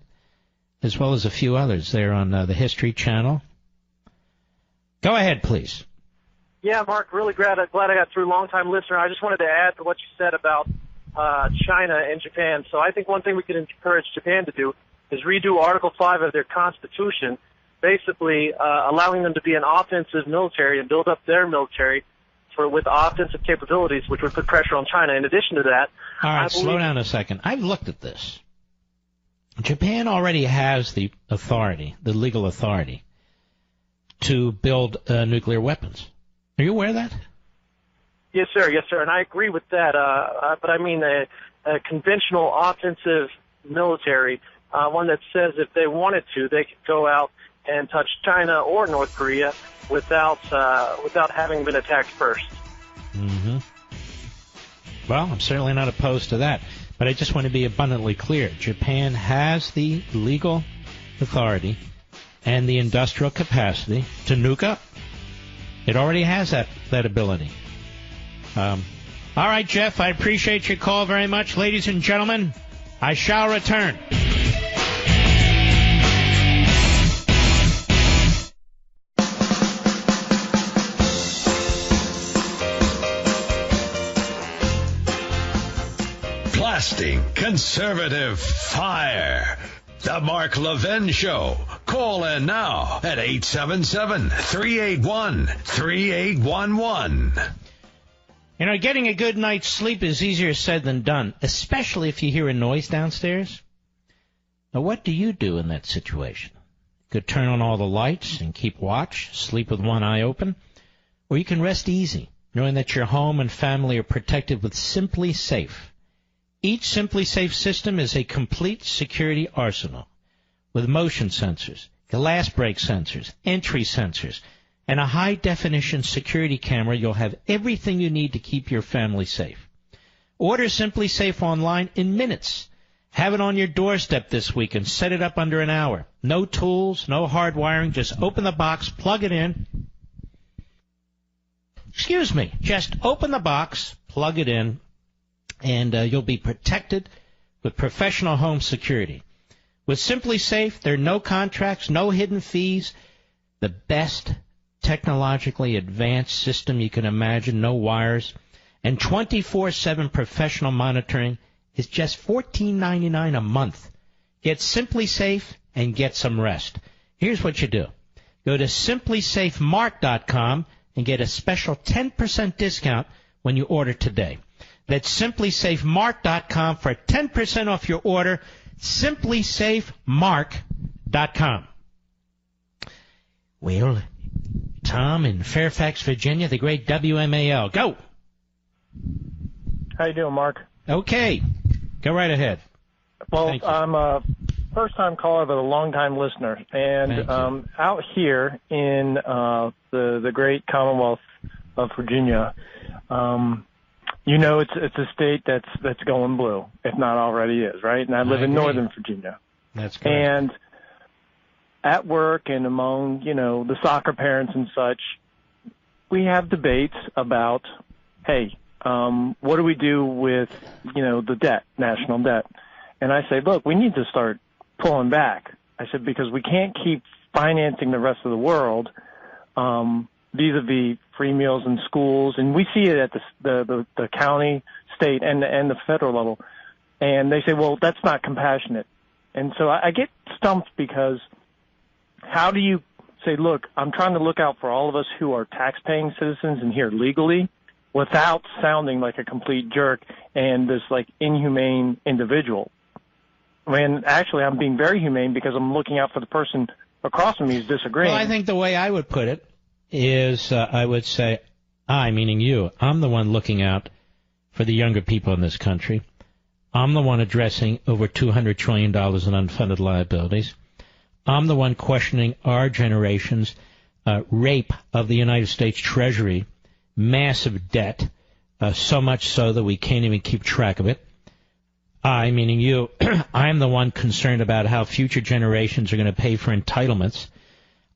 as well as a few others there on the History Channel. Go ahead, please. Yeah, Mark, really glad I got through. Long-time listener. I just wanted to add to what you said about China and Japan. So I think one thing we can encourage Japan to do is redo Article 5 of their Constitution, basically allowing them to be an offensive military and build up their military with offensive capabilities, which would put pressure on China. In addition to that... All right, slow down a second. I've looked at this. Japan already has the authority, the legal authority, to build nuclear weapons. Are you aware of that? Yes, sir. Yes, sir. And I agree with that. But I mean a conventional offensive military, one that says if they wanted to, they could go out and touch China or North Korea without having been attacked first. Mm-hmm. Well, I'm certainly not opposed to that. But I just want to be abundantly clear. Japan has the legal authority and the industrial capacity to nuke up. It already has that ability. All right, Jeff, I appreciate your call very much. Ladies and gentlemen, I shall return. Blasting conservative fire. The Mark Levin Show. Call in now at 877-381-3811. You know, getting a good night's sleep is easier said than done, especially if you hear a noise downstairs. Now, what do you do in that situation? You could turn on all the lights and keep watch, sleep with one eye open, or you can rest easy, knowing that your home and family are protected with Simply Safe. Each Simply Safe system is a complete security arsenal with motion sensors, glass break sensors, entry sensors, and a high-definition security camera. You'll have everything you need to keep your family safe. Order Simply Safe online in minutes. Have it on your doorstep this week and set it up under an hour. No tools, no hard wiring. Just open the box, plug it in. Just open the box, plug it in, and you'll be protected with professional home security. With Simply Safe, there are no contracts, no hidden fees, the best technologically advanced system you can imagine, no wires, and 24/7 professional monitoring is just $14.99 a month. Get Simply Safe and get some rest. Here's what you do. Go to simplysafemark.com and get a special 10% discount when you order today. That's simplysafemark.com for 10% off your order. Simplysafemark.com. Well, Tom in Fairfax, Virginia, the great WMAL. Go. How you doing, Mark? Okay. Go right ahead. Well, I'm a first-time caller, but a long-time listener. And out here in the great Commonwealth of Virginia, it's a state that's going blue, if not already is, right? And I live in Northern Virginia. That's correct. And at work and among, the soccer parents and such, we have debates about, hey, what do we do with, the debt, national debt? And I say, look, we need to start pulling back. I said, because we can't keep financing the rest of the world vis-a-vis free meals in schools. And we see it at the county, state, and the federal level. And they say, well, that's not compassionate. And so I get stumped because how do you say, look, I'm trying to look out for all of us who are tax-paying citizens and here legally without sounding like a complete jerk and this, inhumane individual. When actually I'm being very humane because I'm looking out for the person across from me who's disagreeing. Well, I think the way I would put it is I would say, meaning you, I'm the one looking out for the younger people in this country. I'm the one addressing over $200 trillion in unfunded liabilities. I'm the one questioning our generation's rape of the United States Treasury, massive debt, so much so that we can't even keep track of it. I, meaning you, I'm the one concerned about how future generations are going to pay for entitlements.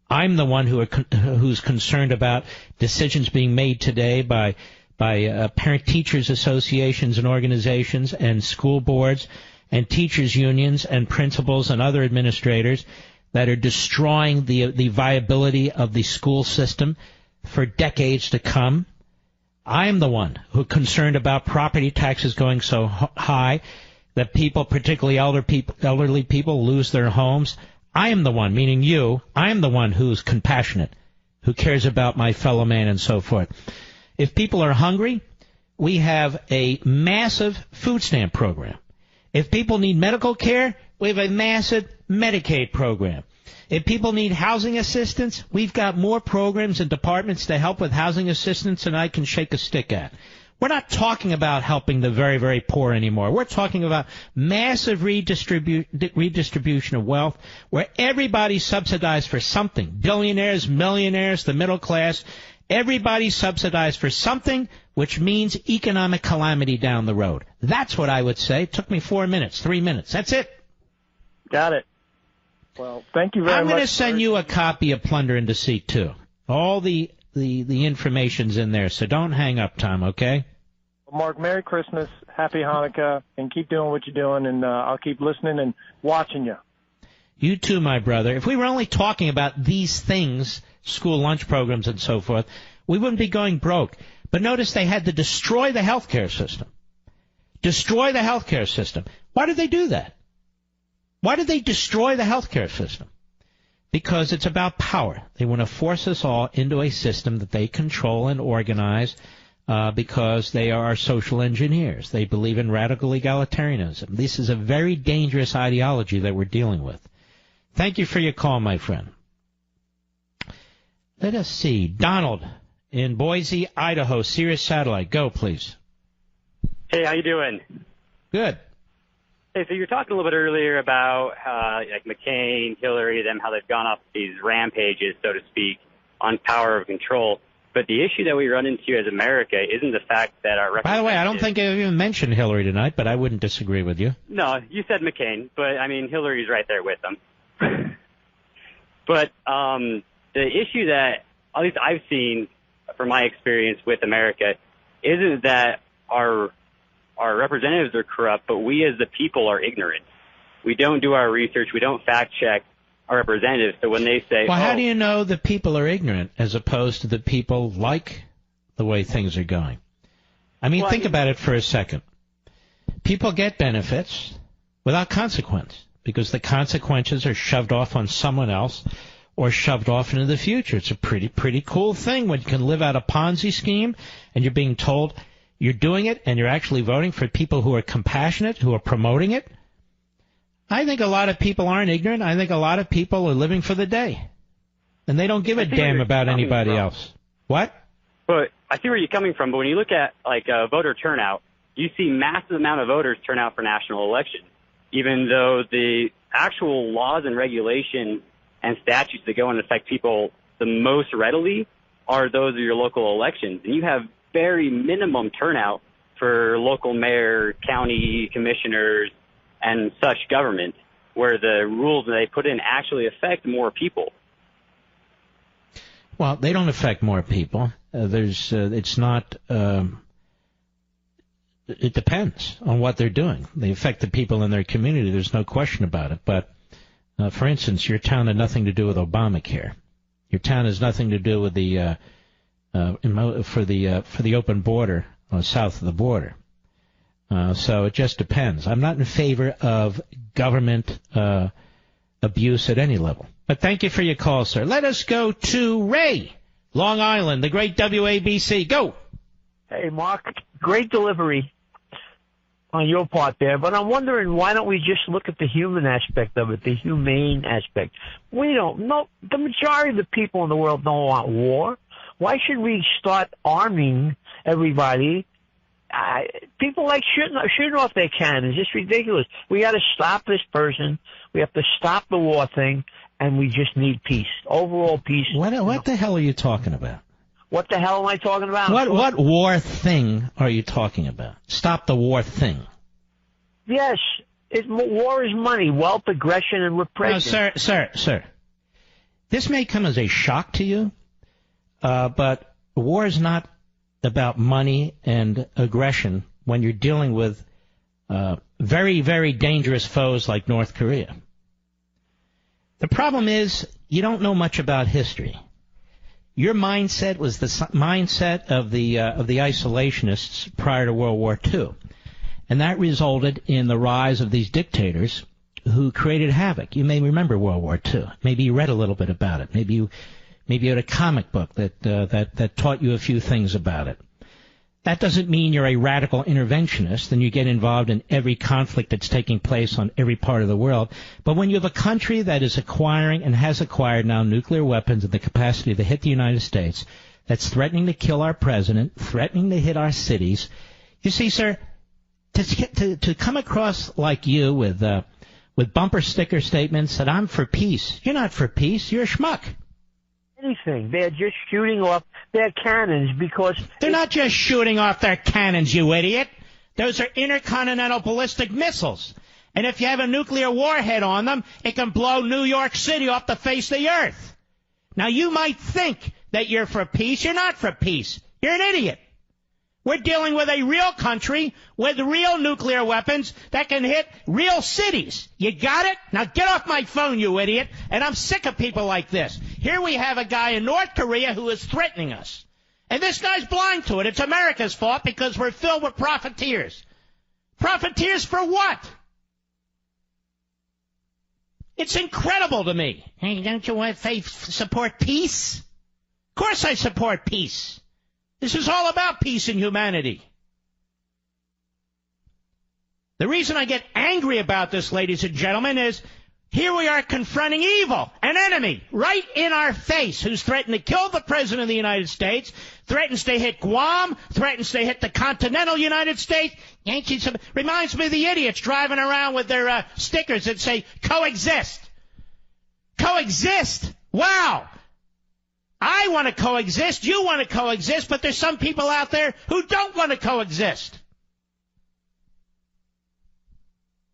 I'm the one who's concerned about decisions being made today by parent-teachers associations and organizations and school boards and teachers' unions and principals and other administrators that are destroying the viability of the school system for decades to come. I'm the one who's concerned about property taxes going so high that people, particularly elderly people, lose their homes. I am the one, meaning you, I am the one who's compassionate, who cares about my fellow man and so forth. If people are hungry, we have a massive food stamp program. If people need medical care, we have a massive Medicaid program. If people need housing assistance, we've got more programs and departments to help with housing assistance than I can shake a stick at. We're not talking about helping the very, very poor anymore. We're talking about massive redistribution of wealth where everybody's subsidized for something. Billionaires, millionaires, the middle class, everybody's subsidized for something, which means economic calamity down the road. That's what I would say. It took me 3 minutes. That's it. Got it. Well, thank you very much. I'm going to send you a copy of Plunder and Deceit, too. All the information's in there, so don't hang up, Tom, okay? Well, Mark, Merry Christmas, Happy Hanukkah, and keep doing what you're doing, and I'll keep listening and watching you. You too, my brother. If we were only talking about these things, school lunch programs and so forth, we wouldn't be going broke. But notice they had to destroy the healthcare system. Destroy the healthcare system. Why did they do that? Why did they destroy the healthcare system? Because it's about power. They want to force us all into a system that they control and organize because they are social engineers. They believe in radical egalitarianism. This is a very dangerous ideology that we're dealing with. Thank you for your call, my friend. Let us see. Donald in Boise, Idaho, Sirius Satellite. Go, please. Hey, how you doing? Good. Hey, so you were talking a little bit earlier about McCain, Hillary, them, how they've gone off these rampages, so to speak, on power of control. But the issue that we run into as America isn't the fact that our By the way, I don't think I even mentioned Hillary tonight, but I wouldn't disagree with you. No, you said McCain, but, Hillary's right there with them. But the issue that, at least I've seen from my experience with America, isn't that our representatives are corrupt, but we as the people are ignorant. We don't do our research. We don't fact check our representatives. So when they say, well, how do you know the people are ignorant as opposed to the people like the way things are going? Think about it for a second. People get benefits without consequence because the consequences are shoved off on someone else or shoved off into the future. It's a pretty cool thing when you can live out a Ponzi scheme and you're being told, you're doing it and you're actually voting for people who are compassionate, who are promoting it, I think a lot of people aren't ignorant. I think a lot of people are living for the day. And they don't give a damn about anybody else. What? But I see where you're coming from, but when you look at, like, voter turnout, you see massive amount of voters turn out for national elections, even though the actual laws and regulations and statutes that go and affect people the most readily are those of your local elections. And you have very minimum turnout for local mayor, county commissioners, and such government, where the rules that they put in actually affect more people. Well, they don't affect more people. It's not. It depends on what they're doing. They affect the people in their community. There's no question about it. But, for instance, your town had nothing to do with Obamacare. Your town has nothing to do with the for the open border south of the border. So it just depends. I'm not in favor of government abuse at any level. But thank you for your call, sir. Let us go to Ray, Long Island, the great WABC. Go. Hey, Mark, great delivery on your part there, but I'm wondering, why don't we just look at the human aspect of it, the humane aspect? We don't know. The majority of the people in the world don't want war. Why should we start arming everybody? People like shooting off their cannons. It's ridiculous. We got to stop this person. We have to stop the war thing, and we just need peace, overall peace. What the hell are you talking about? What the hell am I talking about? What war thing are you talking about? Stop the war thing. Yes, war is money, wealth, aggression, and repression. No, sir. This may come as a shock to you, but war is not about money and aggression when you're dealing with very, very dangerous foes like North Korea. The problem is you don't know much about history. Your mindset was the mindset of the isolationists prior to World War II, and that resulted in the rise of these dictators who created havoc. You may remember World War II. Maybe you read a little bit about it. Maybe you had a comic book that taught you a few things about it. That doesn't mean you're a radical interventionist and you get involved in every conflict that's taking place on every part of the world. But when you have a country that is acquiring and has acquired now nuclear weapons and the capacity to hit the United States, that's threatening to kill our president, threatening to hit our cities, you see, sir, to come across like you with bumper sticker statements that I'm for peace. You're not for peace. You're a schmuck. Anything. They're just shooting off their cannons because... They're not just shooting off their cannons, you idiot. Those are intercontinental ballistic missiles. And if you have a nuclear warhead on them, it can blow New York City off the face of the earth. Now, you might think that you're for peace. You're not for peace. You're an idiot. We're dealing with a real country with real nuclear weapons that can hit real cities. You got it? Now get off my phone, you idiot. And I'm sick of people like this. Here we have a guy in North Korea who is threatening us. And this guy's blind to it. It's America's fault because we're filled with profiteers. Profiteers for what? It's incredible to me. Hey, don't you want to support peace? Of course I support peace. This is all about peace and humanity. The reason I get angry about this, ladies and gentlemen, is here we are confronting evil, an enemy, right in our face, who's threatened to kill the President of the United States, threatens to hit Guam, threatens to hit the continental United States. Reminds me of the idiots driving around with their stickers that say, coexist. Coexist. Wow. I want to coexist, you want to coexist, but there's some people out there who don't want to coexist.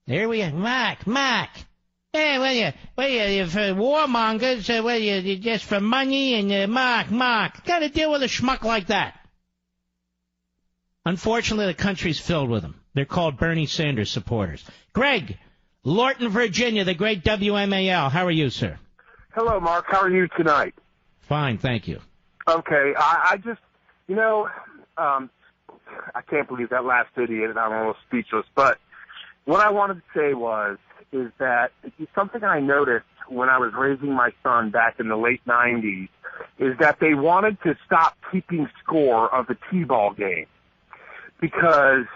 There we are. Mark. Hey, you're for warmongers, you're just for money, and Mark. Got to deal with a schmuck like that. Unfortunately, the country's filled with them. They're called Bernie Sanders supporters. Greg, Lorton, Virginia, the great WMAL. How are you, sir? Hello, Mark. How are you tonight? Fine, thank you. Okay, I just, I can't believe that last idiot, I'm almost speechless, but what I wanted to say is that something I noticed when I was raising my son back in the late 90s is that they wanted to stop keeping score of the T-ball game because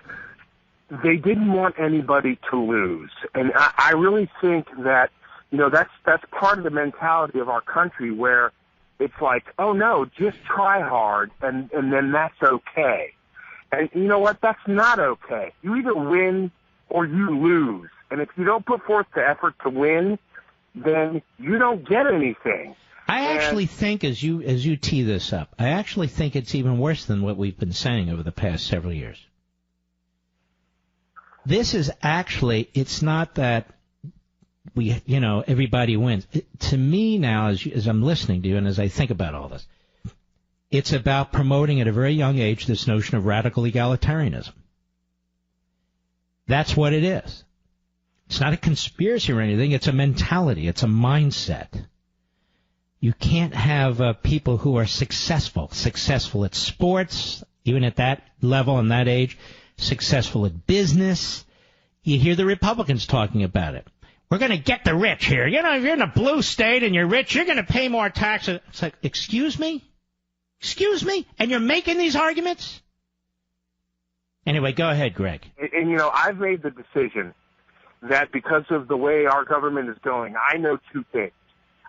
they didn't want anybody to lose. And I really think that, that's part of the mentality of our country, where it's like, oh no, just try hard and then that's okay. And you know what? That's not okay. You either win or you lose. And if you don't put forth the effort to win, then you don't get anything. I actually think, as you tee this up, I actually think it's even worse than what we've been saying over the past several years. This is actually, it's not that everybody wins. To me now, as I'm listening to you and as I think about all this, it's about promoting at a very young age this notion of radical egalitarianism. That's what it is. It's not a conspiracy or anything. It's a mentality. It's a mindset. You can't have people who are successful at sports, even at that level and that age, successful at business. You hear the Republicans talking about it. We're going to get the rich here. If you're in a blue state and you're rich, you're going to pay more taxes. It's like, excuse me? Excuse me? And you're making these arguments? Anyway, go ahead, Greg. And I've made the decision that because of the way our government is going, I know two things.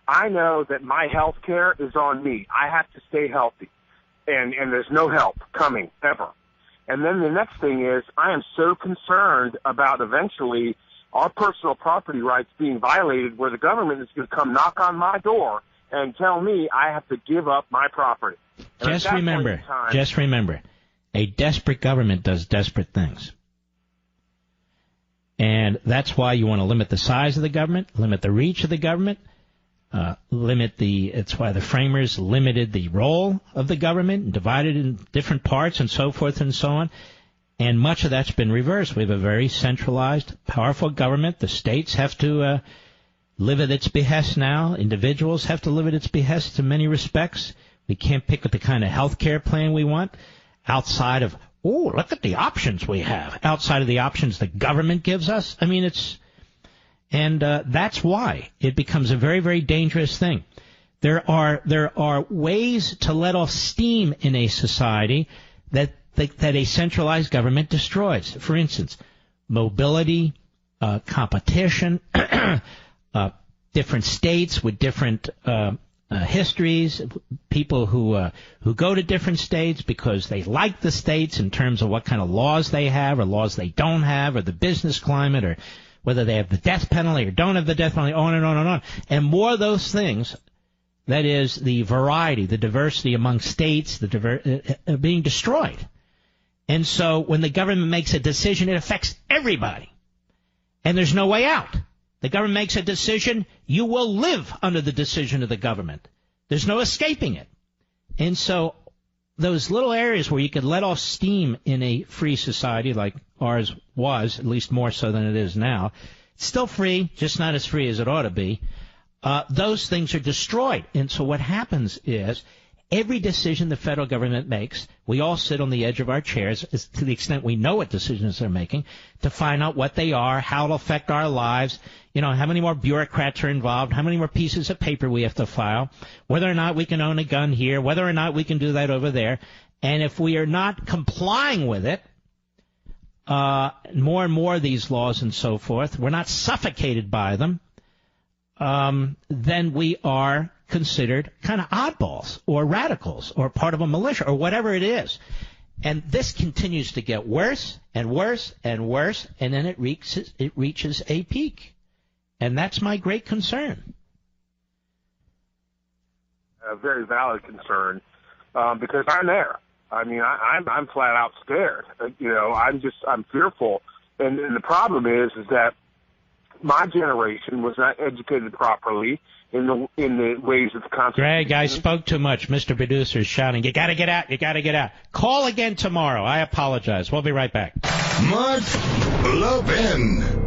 I know that my health care is on me. I have to stay healthy. And there's no help coming, ever. And then the next thing is, I am so concerned about eventually our personal property rights being violated, where the government is going to come knock on my door and tell me I have to give up my property. And just remember, a desperate government does desperate things. And that's why you want to limit the size of the government, limit the reach of the government, it's why the framers limited the role of the government and divided it in different parts and so forth and so on. And much of that's been reversed. We have a very centralized, powerful government. The states have to live at its behest now. Individuals have to live at its behest in many respects. We can't pick the kind of health care plan we want outside of, look at the options we have, outside of the options the government gives us. I mean, that's why it becomes a very, very dangerous thing. There are ways to let off steam in a society that a centralized government destroys. For instance, mobility, competition, different states with different histories, people who go to different states because they like the states in terms of what kind of laws they have or laws they don't have, or the business climate, or whether they have the death penalty or don't have the death penalty, on and on and on. And more of those things, that is the variety, the diversity among states, being destroyed. And so when the government makes a decision, it affects everybody. And there's no way out. The government makes a decision, you will live under the decision of the government. There's no escaping it. And so those little areas where you could let off steam in a free society like ours was, at least more so than it is now, it's still free, just not as free as it ought to be, those things are destroyed. And so what happens is, every decision the federal government makes, we all sit on the edge of our chairs, to the extent we know what decisions they're making, to find out what they are, how it'll affect our lives, how many more bureaucrats are involved, how many more pieces of paper we have to file, whether or not we can own a gun here, whether or not we can do that over there. And if we are not complying with it, more and more of these laws and so forth, we're not suffocated by them, then we are considered kind of oddballs or radicals or part of a militia or whatever it is. And this continues to get worse and worse and worse, and then it reaches a peak. And that's my great concern. A very valid concern, because I'm there. I mean, I'm flat out scared. I'm fearful. And the problem is that my generation was not educated properly in the ways of the Constitution. Greg, I spoke too much. Mr. Producer is shouting, you got to get out, you got to get out. Call again tomorrow. I apologize. We'll be right back. Mark Levin.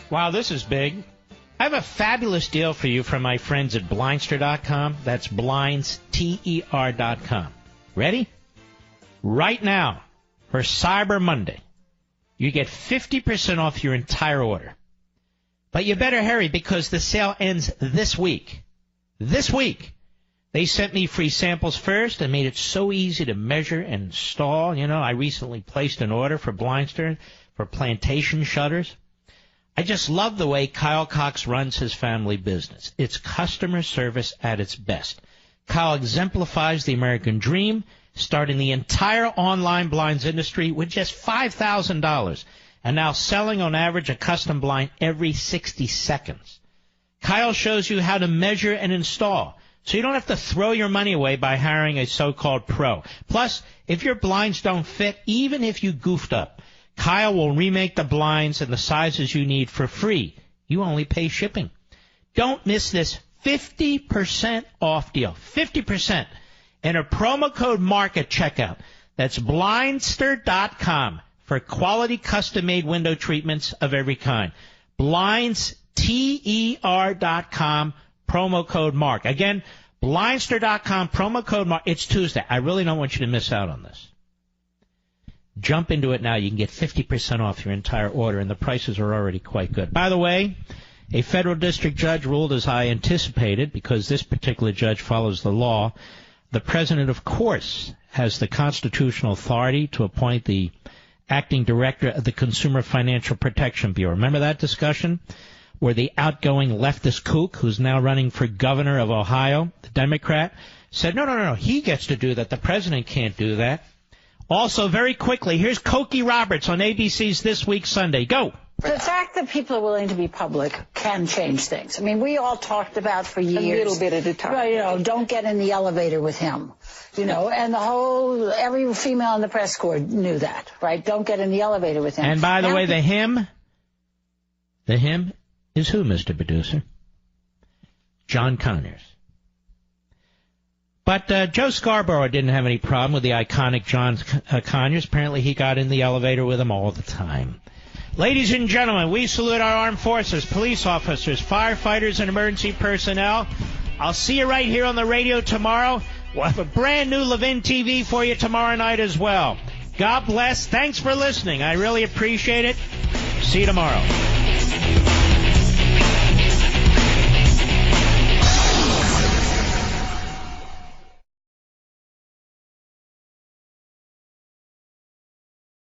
Wow, this is big. I have a fabulous deal for you from my friends at Blindster.com. That's BlindsterTer.com. Ready? Right now, for Cyber Monday, you get 50% off your entire order. But you better hurry because the sale ends this week. This week. They sent me free samples first and made it so easy to measure and install. You know, I recently placed an order for Blindster for plantation shutters. I just love the way Kyle Cox runs his family business. It's customer service at its best. Kyle exemplifies the American dream, starting the entire online blinds industry with just $5,000, and now selling on average a custom blind every 60 seconds. Kyle shows you how to measure and install, so you don't have to throw your money away by hiring a so-called pro. Plus, if your blinds don't fit, even if you goofed up, Kyle will remake the blinds and the sizes you need for free. You only pay shipping. Don't miss this 50% off deal. 50%. Enter promo code MARK at checkout. That's Blindster.com for quality custom-made window treatments of every kind. BlindsTER.com, promo code MARK. Again, Blindster.com, promo code MARK. It's Tuesday. I really don't want you to miss out on this. Jump into it now. You can get 50% off your entire order, and the prices are already quite good. By the way, a federal district judge ruled as I anticipated, because this particular judge follows the law. The president, of course, has the constitutional authority to appoint the acting director of the Consumer Financial Protection Bureau. Remember that discussion where the outgoing leftist kook, who's now running for governor of Ohio, the Democrat, said, no, he gets to do that. The president can't do that. Also, very quickly, here's Cokie Roberts on ABC's This Week Sunday. Go. The fact that people are willing to be public can change things. I mean, we all talked about for years. A little bit at a time. You know, don't get in the elevator with him. You know, and every female in the press corps knew that, right? Don't get in the elevator with him. And by the way, the him is who, Mr. Producer? John Conyers. But Joe Scarborough didn't have any problem with the iconic John Conyers. Apparently he got in the elevator with him all the time. Ladies and gentlemen, we salute our armed forces, police officers, firefighters, and emergency personnel. I'll see you right here on the radio tomorrow. We'll have a brand new Levin TV for you tomorrow night as well. God bless. Thanks for listening. I really appreciate it. See you tomorrow.